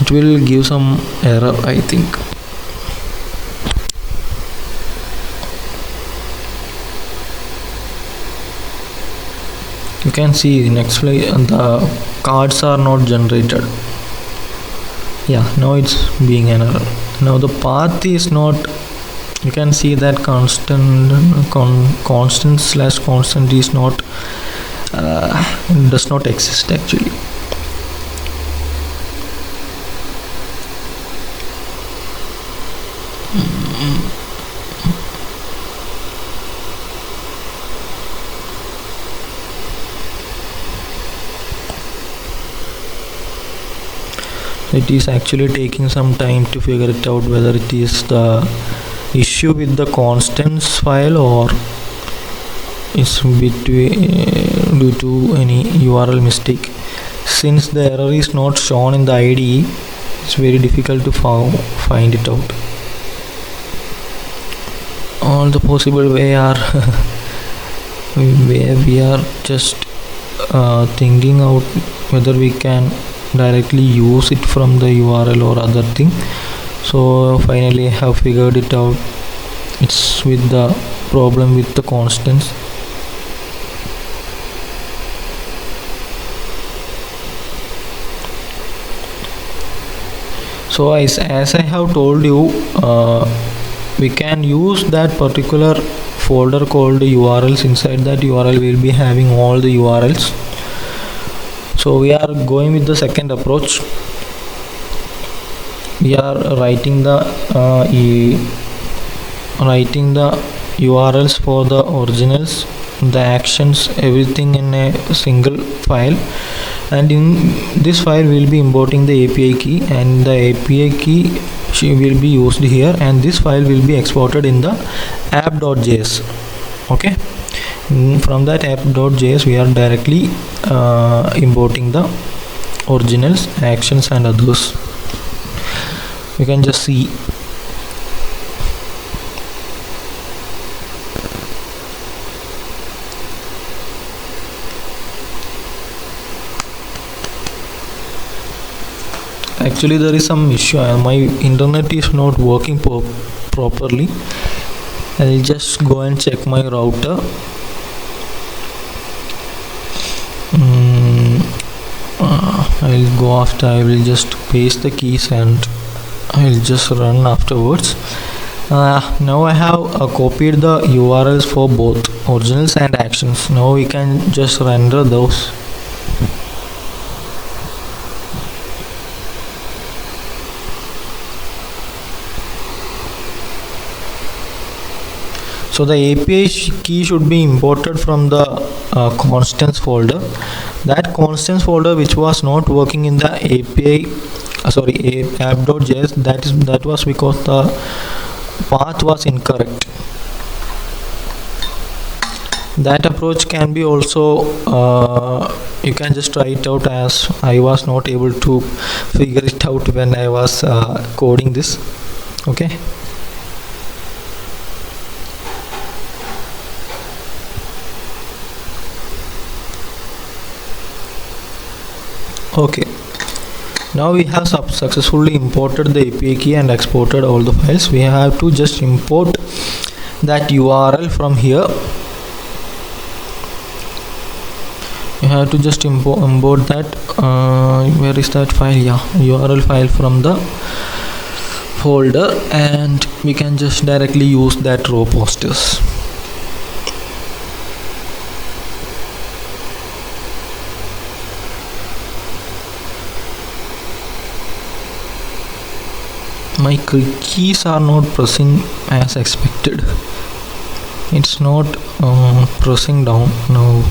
A: it will give some error, I think. You can see next slide, the cards are not generated. Yeah, now it's being an error. Now the path is not, you can see that constant is not does not exist actually. It is actually taking some time to figure it out, whether it is the issue with the constants file or it's due to any URL mistake. Since the error is not shown in the IDE, it's very difficult to find it out. All the possible way are we are just thinking out whether we can directly use it from the URL or other thing. So finally I have figured it out. It's with the problem with the constants. So as I have told you, we can use that particular folder called URLs. Inside that URL we will be having all the URLs. So we are going with the second approach. We are writing the URLs for the originals, the actions, everything in a single file, and in this file we will be importing the API key, and the API key will be used here, and this file will be exported in the app.js. okay, from that app.js we are directly importing the originals, actions and others. You can just see. Actually there is some issue, my internet is not working properly. I'll just go and check my router. I'll go after. I will just paste the keys and I'll just run afterwards. Now I have copied the URLs for both originals and actions. Now we can just render those. So the API key should be imported from the constants folder. That constants folder which was not working in the API, app.js, that was because the path was incorrect. That approach can be also you can just try it out, as I was not able to figure it out when I was coding this. Okay. Okay, now we have successfully imported the API key and exported all the files. We have to just import that URL from here. You have to just import that. Where is that file? Yeah, URL file from the folder, and we can just directly use that row posters. My keys are not pressing as expected. It's not pressing down now.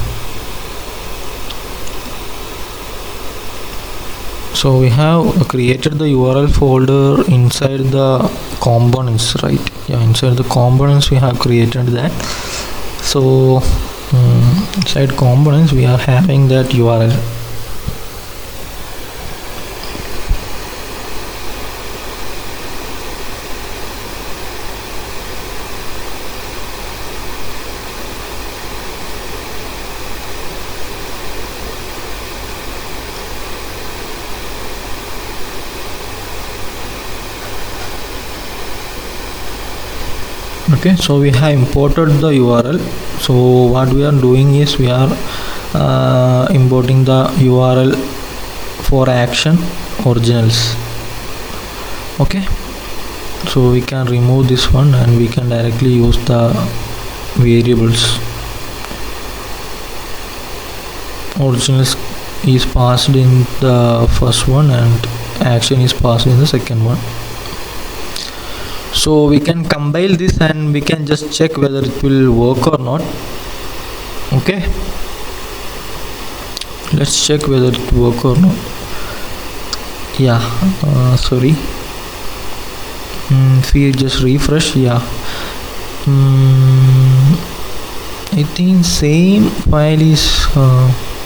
A: So we have created the URL folder inside the components, right? Yeah, inside the components we have created that. So inside components we are having that URL. Okay, so we have imported the URL. So what we are doing is we are importing the URL for action originals. Okay, so we can remove this one and we can directly use the variables. Originals is passed in the first one and action is passed in the second one. So we can compile this and we can just check whether it will work or not. Okay, let's check whether it will work or not. Yeah, sorry, if we just refresh, yeah, I think same file is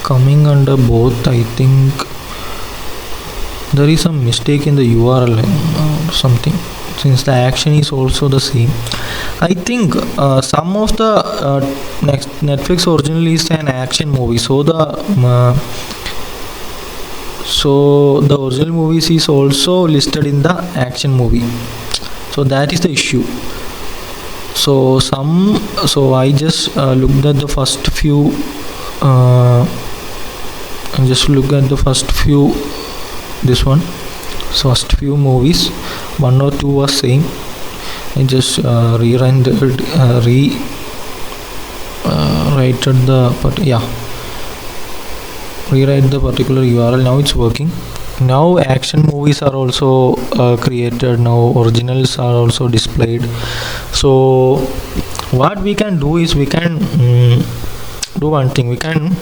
A: coming under both. I think there is some mistake in the URL or something, since the action is also the same. I think some of the Netflix original is an action movie, so the original movies is also listed in the action movie, so that is the issue. So I just looked at the first few this one. So first few movies, 1 or 2 was same. I just rewrite the particular URL. Now it's working. Now action movies are also created. Now originals are also displayed. So what we can do is we can do one thing. We can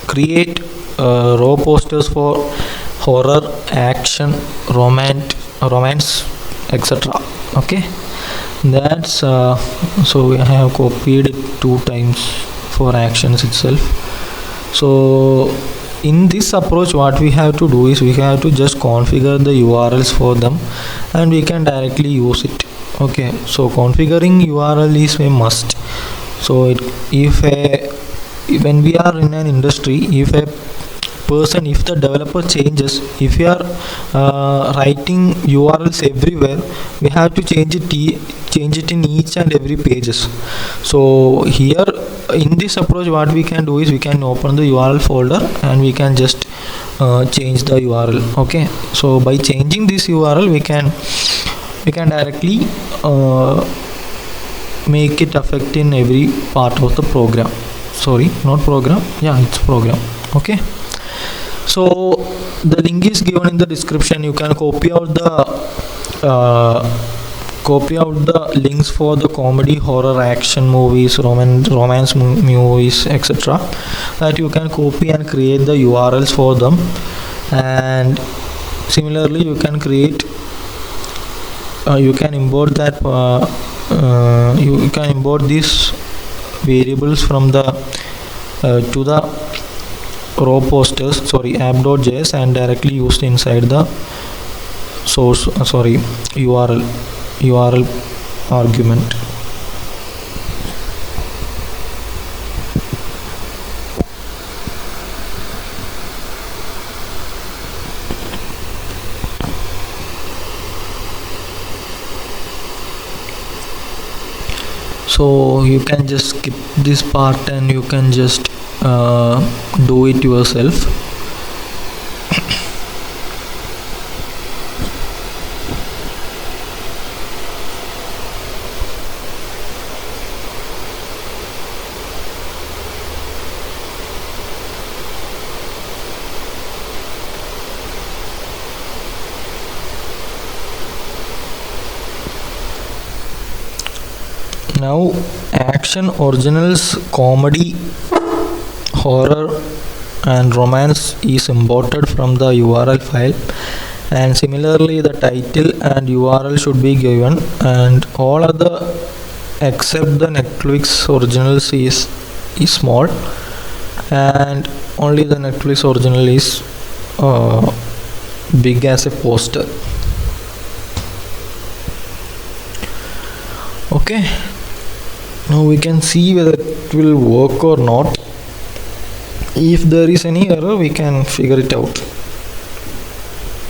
A: create row posters for horror, action, romance, etc. Okay, that's so we have copied it 2 times for actions itself. So in this approach, what we have to do is we have to just configure the URLs for them, and we can directly use it. Okay, so configuring URL is a must. So when we are in an industry, if the developer changes, if you are writing URLs everywhere, we have to change it in each and every pages. So here in this approach, what we can do is we can open the URL folder and we can just change the URL. Okay, so by changing this URL, we can directly make it affect in every part of the program. Sorry, not program, yeah, it's program. Okay, so the link is given in the description. You can copy out the links for the comedy, horror, action movies, romance movies, etc. that you can copy and create the URLs for them. And similarly, you can create you can import these variables from the to the raw posters, app.js, and directly used inside the source URL argument. So you can just skip this part and you can just do it yourself. Now action, originals, comedy, horror and romance is imported from the URL file, and similarly the title and URL should be given, and all other except the Netflix originals is small, and only the Netflix original is big as a poster. Okay, now we can see whether it will work or not. If there is any error, we can figure it out,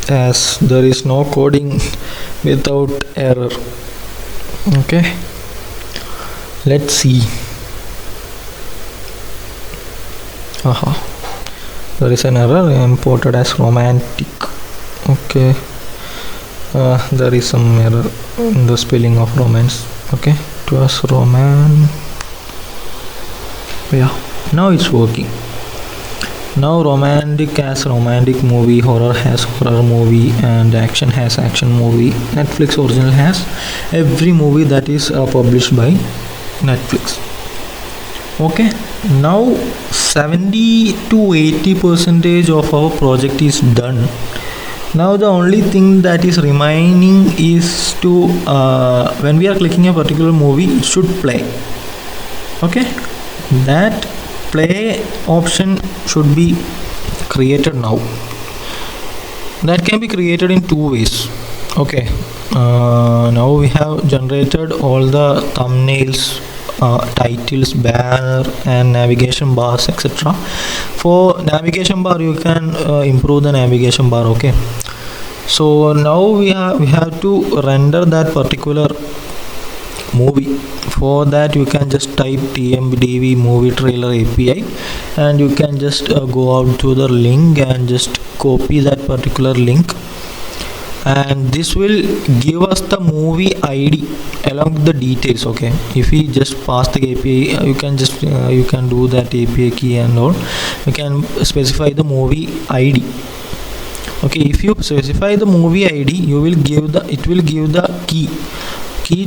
A: as there is no coding without error. Okay, let's see. There is an error, imported as romantic. Okay, there is some error in the spelling of romance. Okay, it was yeah, now it's working. Now romantic has romantic movie, horror has horror movie, and action has action movie. Netflix original has every movie that is published by Netflix. Okay, now 70 to 80% of our project is done. Now the only thing that is remaining is to when we are clicking a particular movie, it should play. Okay, that play option should be created now. That can be created in two ways. Okay, now we have generated all the thumbnails, titles, banner and navigation bars, etc. For navigation bar, you can improve the navigation bar. Okay, so now we have to render that particular movie. For that, you can just type TMDB movie trailer API, and you can just go out to the link and just copy that particular link, and this will give us the movie ID along with the details. Okay, if we just pass the API, you can just you can do that API key and all. You can specify the movie ID. Okay, if you specify the movie ID, it will give the key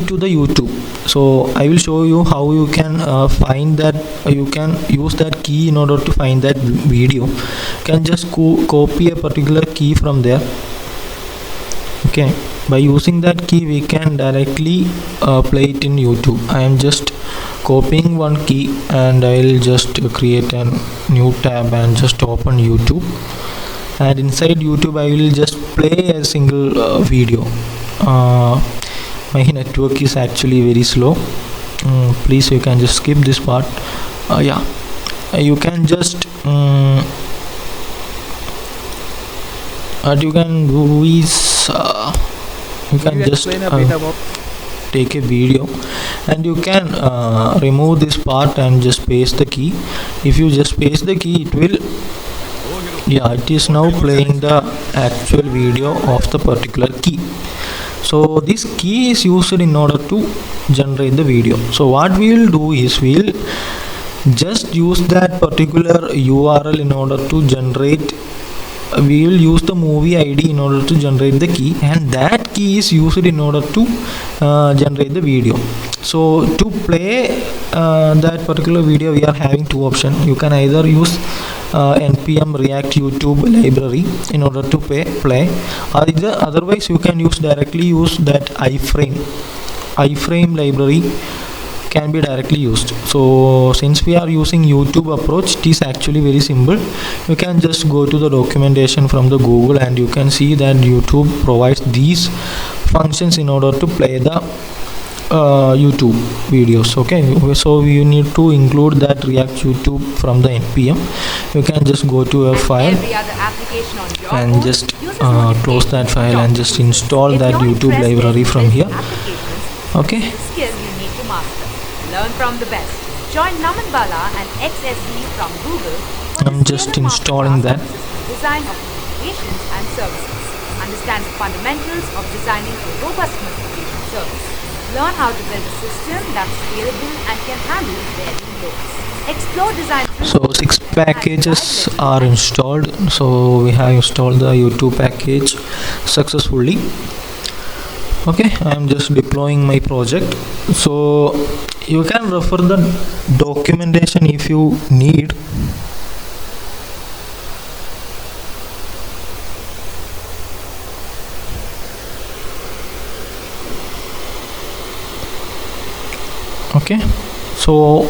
A: to the YouTube. So I will show you how you can find that. You can use that key in order to find that video. You can just copy a particular key from there. Okay, By using that key we can directly play it in YouTube. I am just copying one key and I'll just create a new tab and just open YouTube, and inside YouTube I will just play a single video. My network is actually very slow. Please, you can just skip this part. Yeah, you can just what you can do is you can just take a video and you can remove this part and just paste the key. If you just paste the key, it will, yeah, it is now playing the actual video of the particular key. So this key is used in order to generate the video. So what we will do is we'll just use that particular URL in order to generate. We will use the movie ID in order to generate the key, and that key is used in order to generate the video. So to play that particular video, we are having two options. You can either use npm react YouTube library in order to play, or otherwise you can directly use that iframe library can be directly used. So since we are using YouTube approach, it is actually very simple. You can just go to the documentation from the Google and you can see that YouTube provides these functions in order to play the YouTube videos. Okay, so you need to include that React YouTube from the npm. You can just go to a file and just close that file and just install that YouTube library from here. Okay,
B: learn from the best. Join Naman Bala and XSD from Google.
A: I'm just installing that.
B: Design of notifications and services. Understand the fundamentals of designing a robust notification service. Learn how to build a system that's scalable and can handle varying loads. Explore design.
A: So 6 packages are installed. So we have installed the YouTube package successfully. Okay, I am just deploying my project. So you can refer the documentation if you need. Okay, so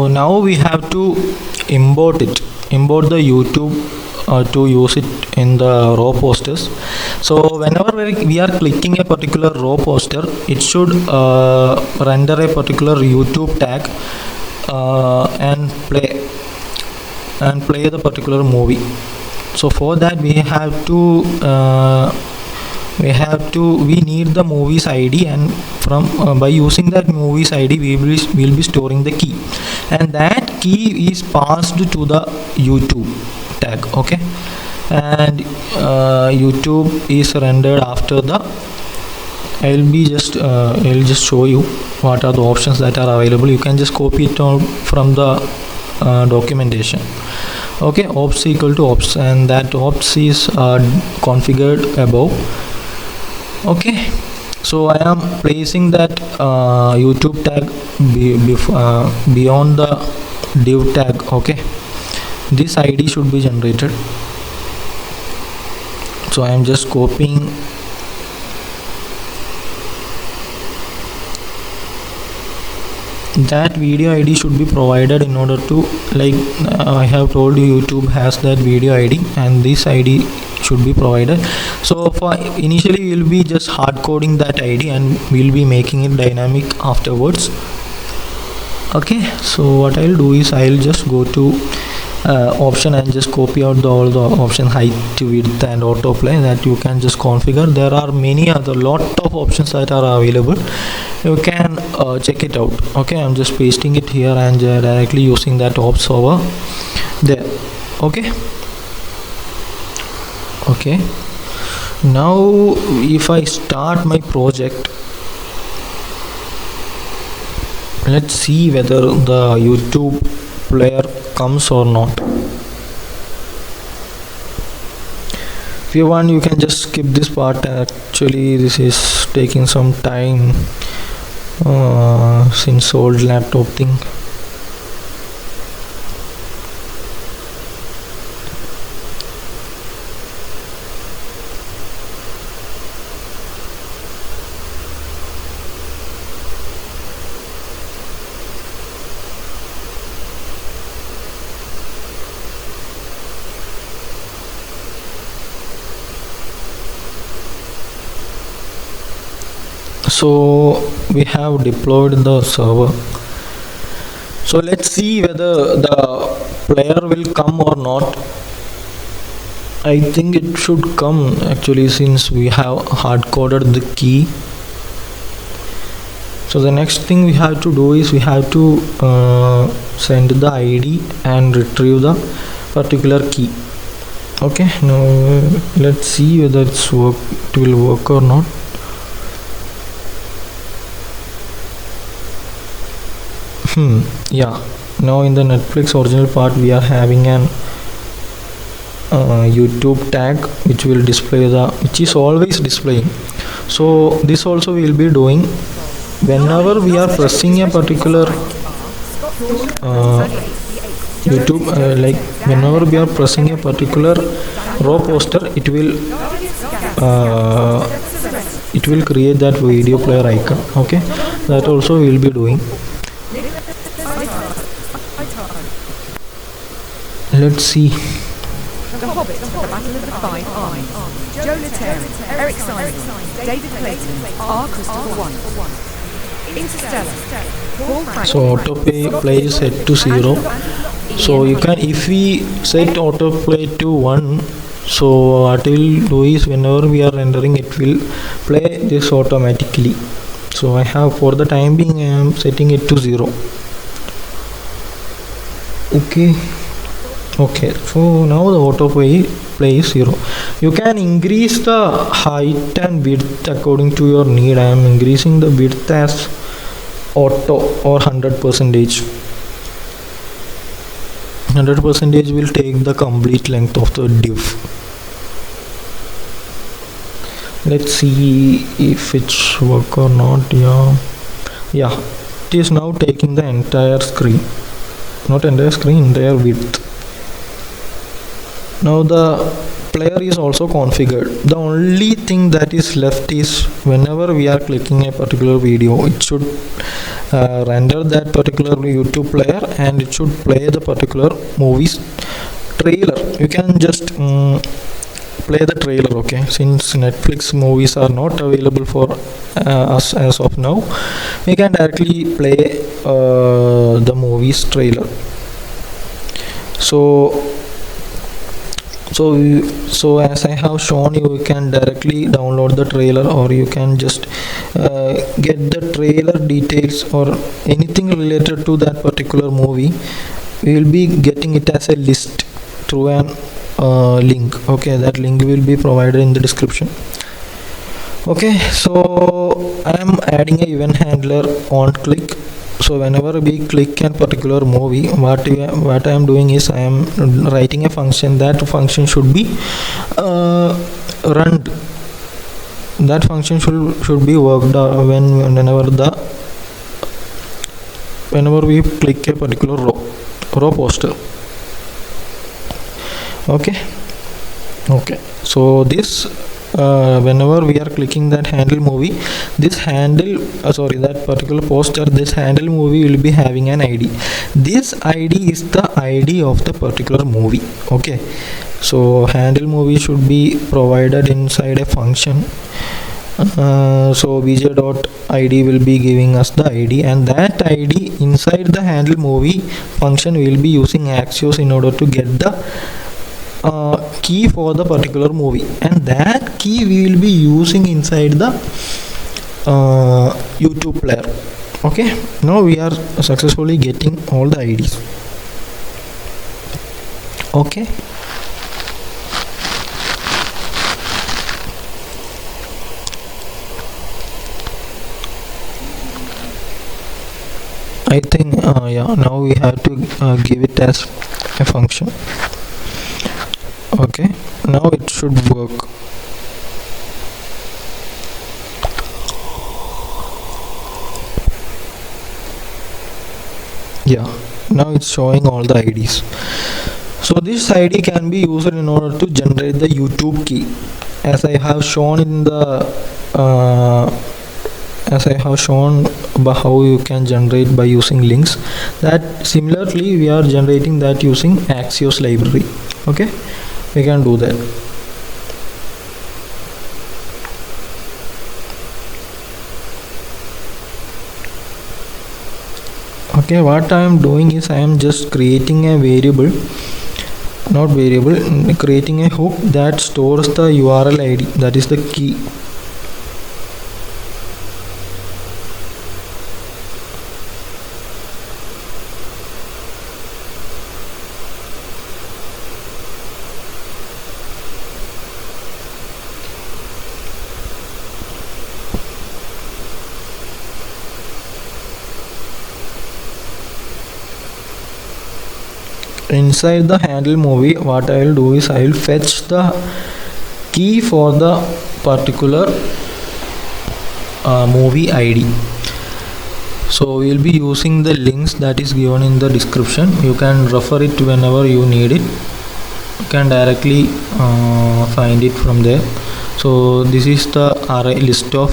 A: now we have to import the YouTube to use it in the raw posters. So whenever we are clicking a particular raw poster, it should render a particular YouTube tag and play the particular movie. So for that we need the movies ID, and from by using that movies ID we will be storing the key, and that key is passed to the YouTube tag. Okay, and YouTube is rendered after the I'll just show you what are the options that are available. You can just copy it all from the documentation. Okay, ops equal to ops, and that ops is configured above. Okay, so I am placing that YouTube tag beyond the div tag. Okay, this ID should be generated. So I am just copying that video ID should be provided in order to, like I have told you, YouTube has that video ID and this ID should be provided. So for initially we will be just hard coding that ID and we'll be making it dynamic afterwards. Okay, so what I'll do is I'll just go to option and just copy out all the option height, width and autoplay that you can just configure. There are many other lot of options that are available. You can check it out. Okay, I'm just pasting it here and directly using that ops over there. Okay, now if I start my project, let's see whether the YouTube player comes or not. If you want, you can just skip this part. Actually this is taking some time since old laptop thing. So we have deployed the server. So let's see whether the player will come or not. I think it should come actually, since we have hard coded the key. So the next thing we have to do is we have to send the ID and retrieve the particular key. Okay, now let's see whether it will work or not. Yeah, now in the Netflix original part we are having an YouTube tag which will display which is always displaying. So this also we will be doing whenever we are pressing a particular YouTube, like whenever we are pressing a particular raw poster, it will create that video player icon. Okay, that also we will be doing. Let's see.
C: The Hobbit, The Battle of the Five Armies, Joe Leteri, Eric Simon, David Clayton, R. Christopher One, Interstellar, Paul Frank.
A: So autoplay play is set to 0. So you can, if we set autoplay to 1, so what it will do is whenever we are rendering, it will play this automatically. So I have, for the time being, I am setting it to 0. Okay, so now the autoplay is 0. You can increase the height and width according to your need. I am increasing the width as auto or 100%. 100% will take the complete length of the div. Let's see if it's work or not. Yeah, it is now taking the entire screen, not entire screen, entire width. Now the player is also configured. The only thing that is left is whenever we are clicking a particular video, it should render that particular YouTube player and it should play the particular movie's trailer. You can just play the trailer. Okay, since Netflix movies are not available for us as of now, we can directly play the movie's trailer. So as I have shown you can directly download the trailer, or you can just get the trailer details or anything related to that particular movie. We will be getting it as a list through an link. Okay, that link will be provided in the description. Okay, so I am adding a event handler on click. So whenever we click a particular movie, what I am doing is I am writing a function. That function should be run. That function should be worked whenever we click a particular raw poster. Okay, so this whenever we are clicking that handle movie, that particular poster, this handle movie will be having an ID. This ID is the ID of the particular movie. Okay, so handle movie should be provided inside a function. So bj.id will be giving us the ID, and that ID inside the handle movie function we will be using Axios in order to get the key for the particular movie, and that key we will be using inside the YouTube player. Okay, now we are successfully getting all the IDs. Okay, I think now we have to give it as a function. Okay, now it should work. Yeah, now it's showing all the IDs. So this ID can be used in order to generate the YouTube key, as I have shown in the uh, as I have shown about how you can generate by using links. That similarly we are generating that using Axios library. Okay, we can do that. Okay, what I am doing is I am just creating a variable, not variable, creating a hook that stores the URL ID, that is the key. Inside the handle movie, what I will do is I will fetch the key for the particular movie ID. So we will be using the links that is given in the description. You can refer it whenever you need it. You can directly find it from there. So this is the array list of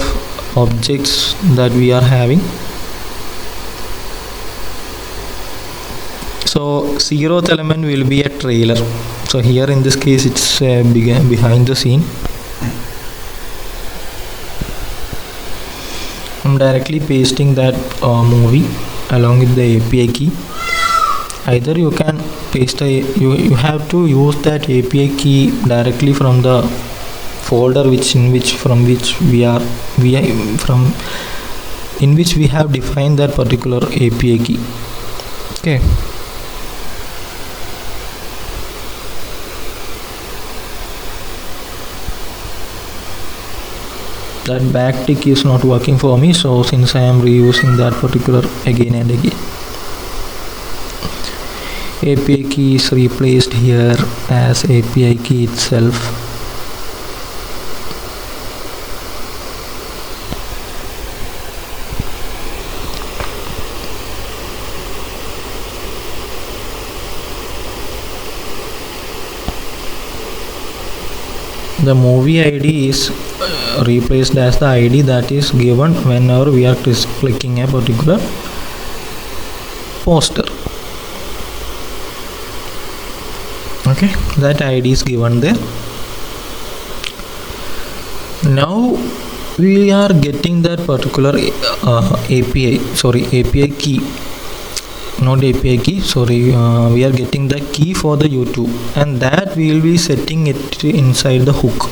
A: objects that we are having. So 0th element will be a trailer. So here in this case it's behind the scene. I'm directly pasting that movie along with the API key. Either you can paste you have to use that API key directly from the folder in which we have defined that particular API key. Okay. That backtick is not working for me, so since I am reusing that particular again and again, API key is replaced here as API key itself. The movie ID is replaced as the ID that is given whenever we are clicking a particular poster. Okay, that ID is given there. Now we are getting that particular API key, not API key, we are getting the key for the YouTube, and that we will be setting it inside the hook.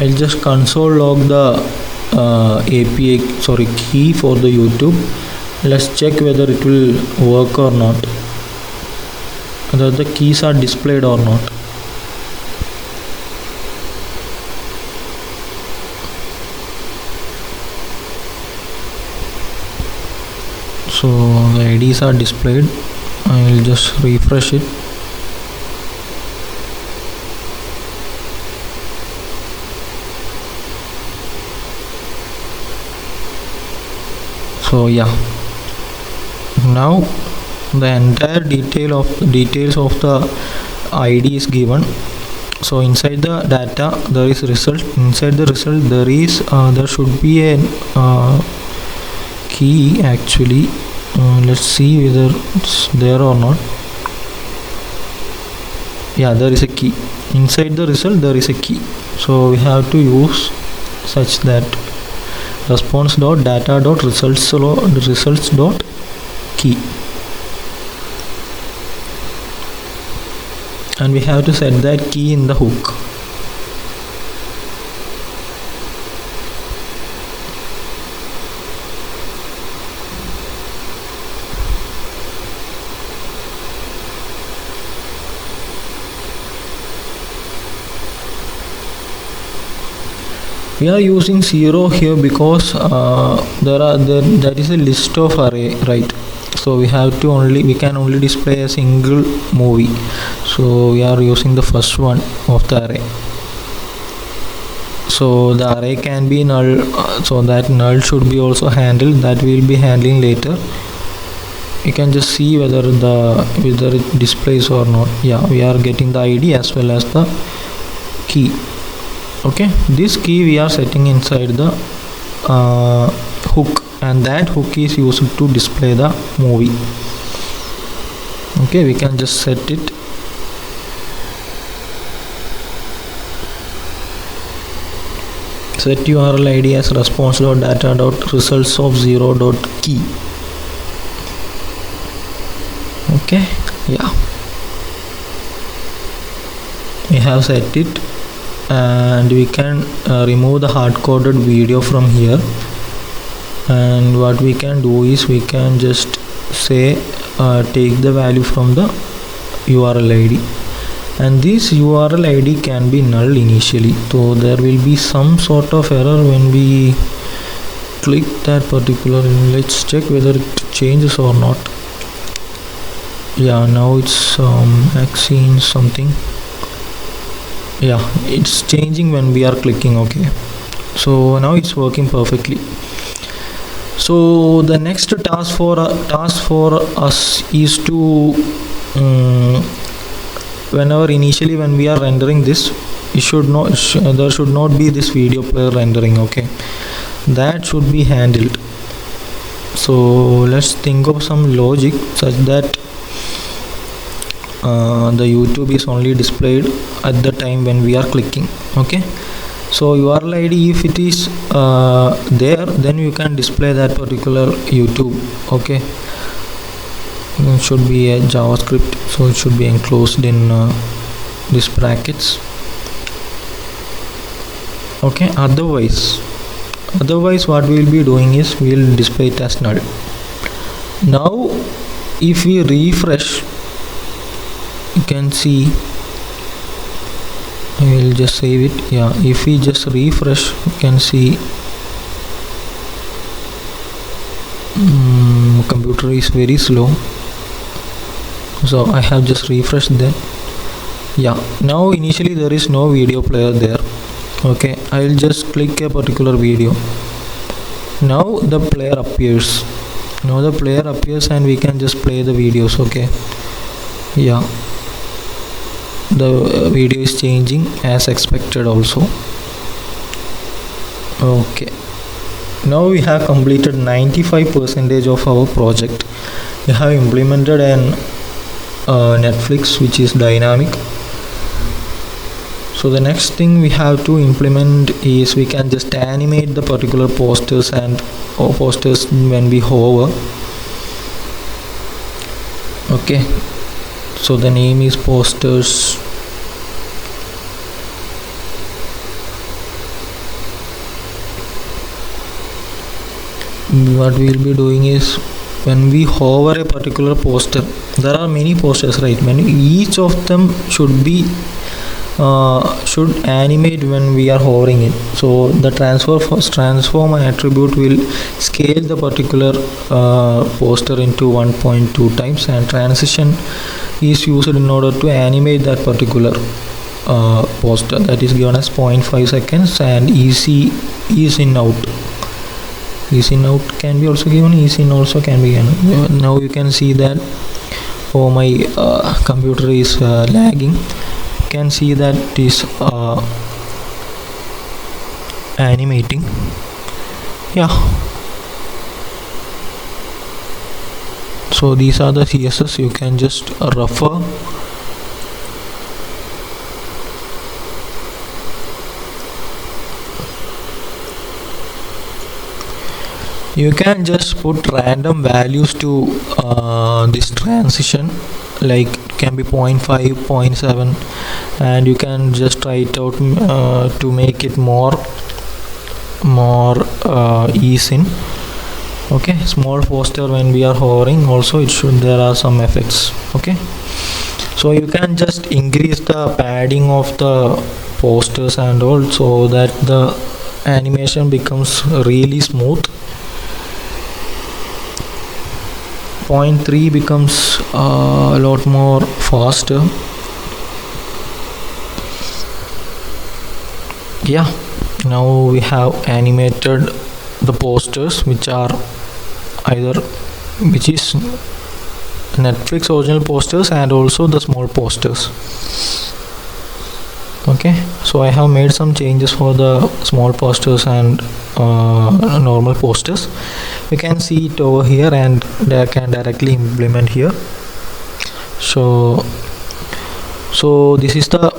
A: I'll just console log the key for the YouTube. Let's check whether it will work or not, whether the keys are displayed or not. So the IDs are displayed. I will just refresh it. So yeah, now the entire details of the ID is given. So inside the data there is result. Inside the result there should be a key actually. Let's see whether it's there or not. Yeah, there is a key. Inside the result there is a key. So we have to use such that response.data.results.key, and we have to set that key in the hook. We are using 0 here because there is a list of array, right? so we can only display a single movie, so we are using the first one of the array. So the array can be null, so that null should be also handled, that we will be handling later. You can just see whether it displays or not. Yeah, we are getting the ID as well as the key. Okay, this key we are setting inside the hook, and that hook is used to display the movie. Okay, we can just set it. Set URL ID as response.data.results of 0.key. Okay, yeah, we have set it, and we can remove the hard-coded video from here. And what we can do is we can just say take the value from the URL ID, and this URL ID can be null initially, so there will be some sort of error when we click that particular. Let's check whether it changes or not. Yeah, now it's Axios something. Yeah, it's changing when we are clicking. Okay, so now it's working perfectly. So the next task for us is to initially when we are rendering this, there should not be this video player rendering. Okay, that should be handled. So let's think of some logic such that the YouTube is only displayed at the time when we are clicking. Okay, so URL ID, if it is there, then you can display that particular YouTube. Okay, it should be a JavaScript, so it should be enclosed in these brackets. Okay, otherwise what we will be doing is we will display it as null. Now if we refresh, you can see, I will just save it. Yeah, if we just refresh, you can see computer is very slow, so I have just refreshed that. Yeah, now initially there is no video player there. Okay, I will just click a particular video. Now the player appears. And we can just play the videos. Okay, yeah, the video is changing as expected also. Okay, now we have completed 95% of our project. We have implemented an Netflix which is dynamic. So the next thing we have to implement is we can just animate the particular posters when we hover. Okay, so the name is posters. What we will be doing is when we hover a particular poster, there are many posters, right? Each of them should animate when we are hovering it. So the transform attribute will scale the particular poster into 1.2 times, and transition is used in order to animate that particular poster, that is given as 0.5 seconds, and ease in out can be also given, ease in also can be given. Now you can see that my computer is lagging. You can see that it is animating. Yeah, so these are the CSS. You can just refer. You can just put random values to this transition, like it can be 0.5, 0.7, and you can just try it out to make it more ease in. Okay, small poster when we are hovering also there are some effects. Okay, so you can just increase the padding of the posters and all, so that the animation becomes really smooth. point 3 becomes a lot more faster. Yeah, now we have animated the posters, which are either which is Netflix original posters and also the small posters. Okay, so I have made some changes for the small posters and normal posters. You can see it over here, and they can directly implement here. So this is the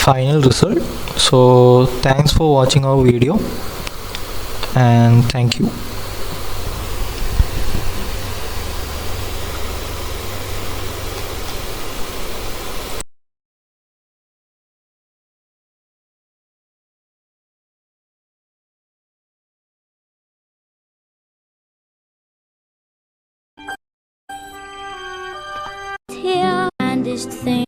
A: final result. So thanks for watching our video, and thank you.
D: Here and this thing.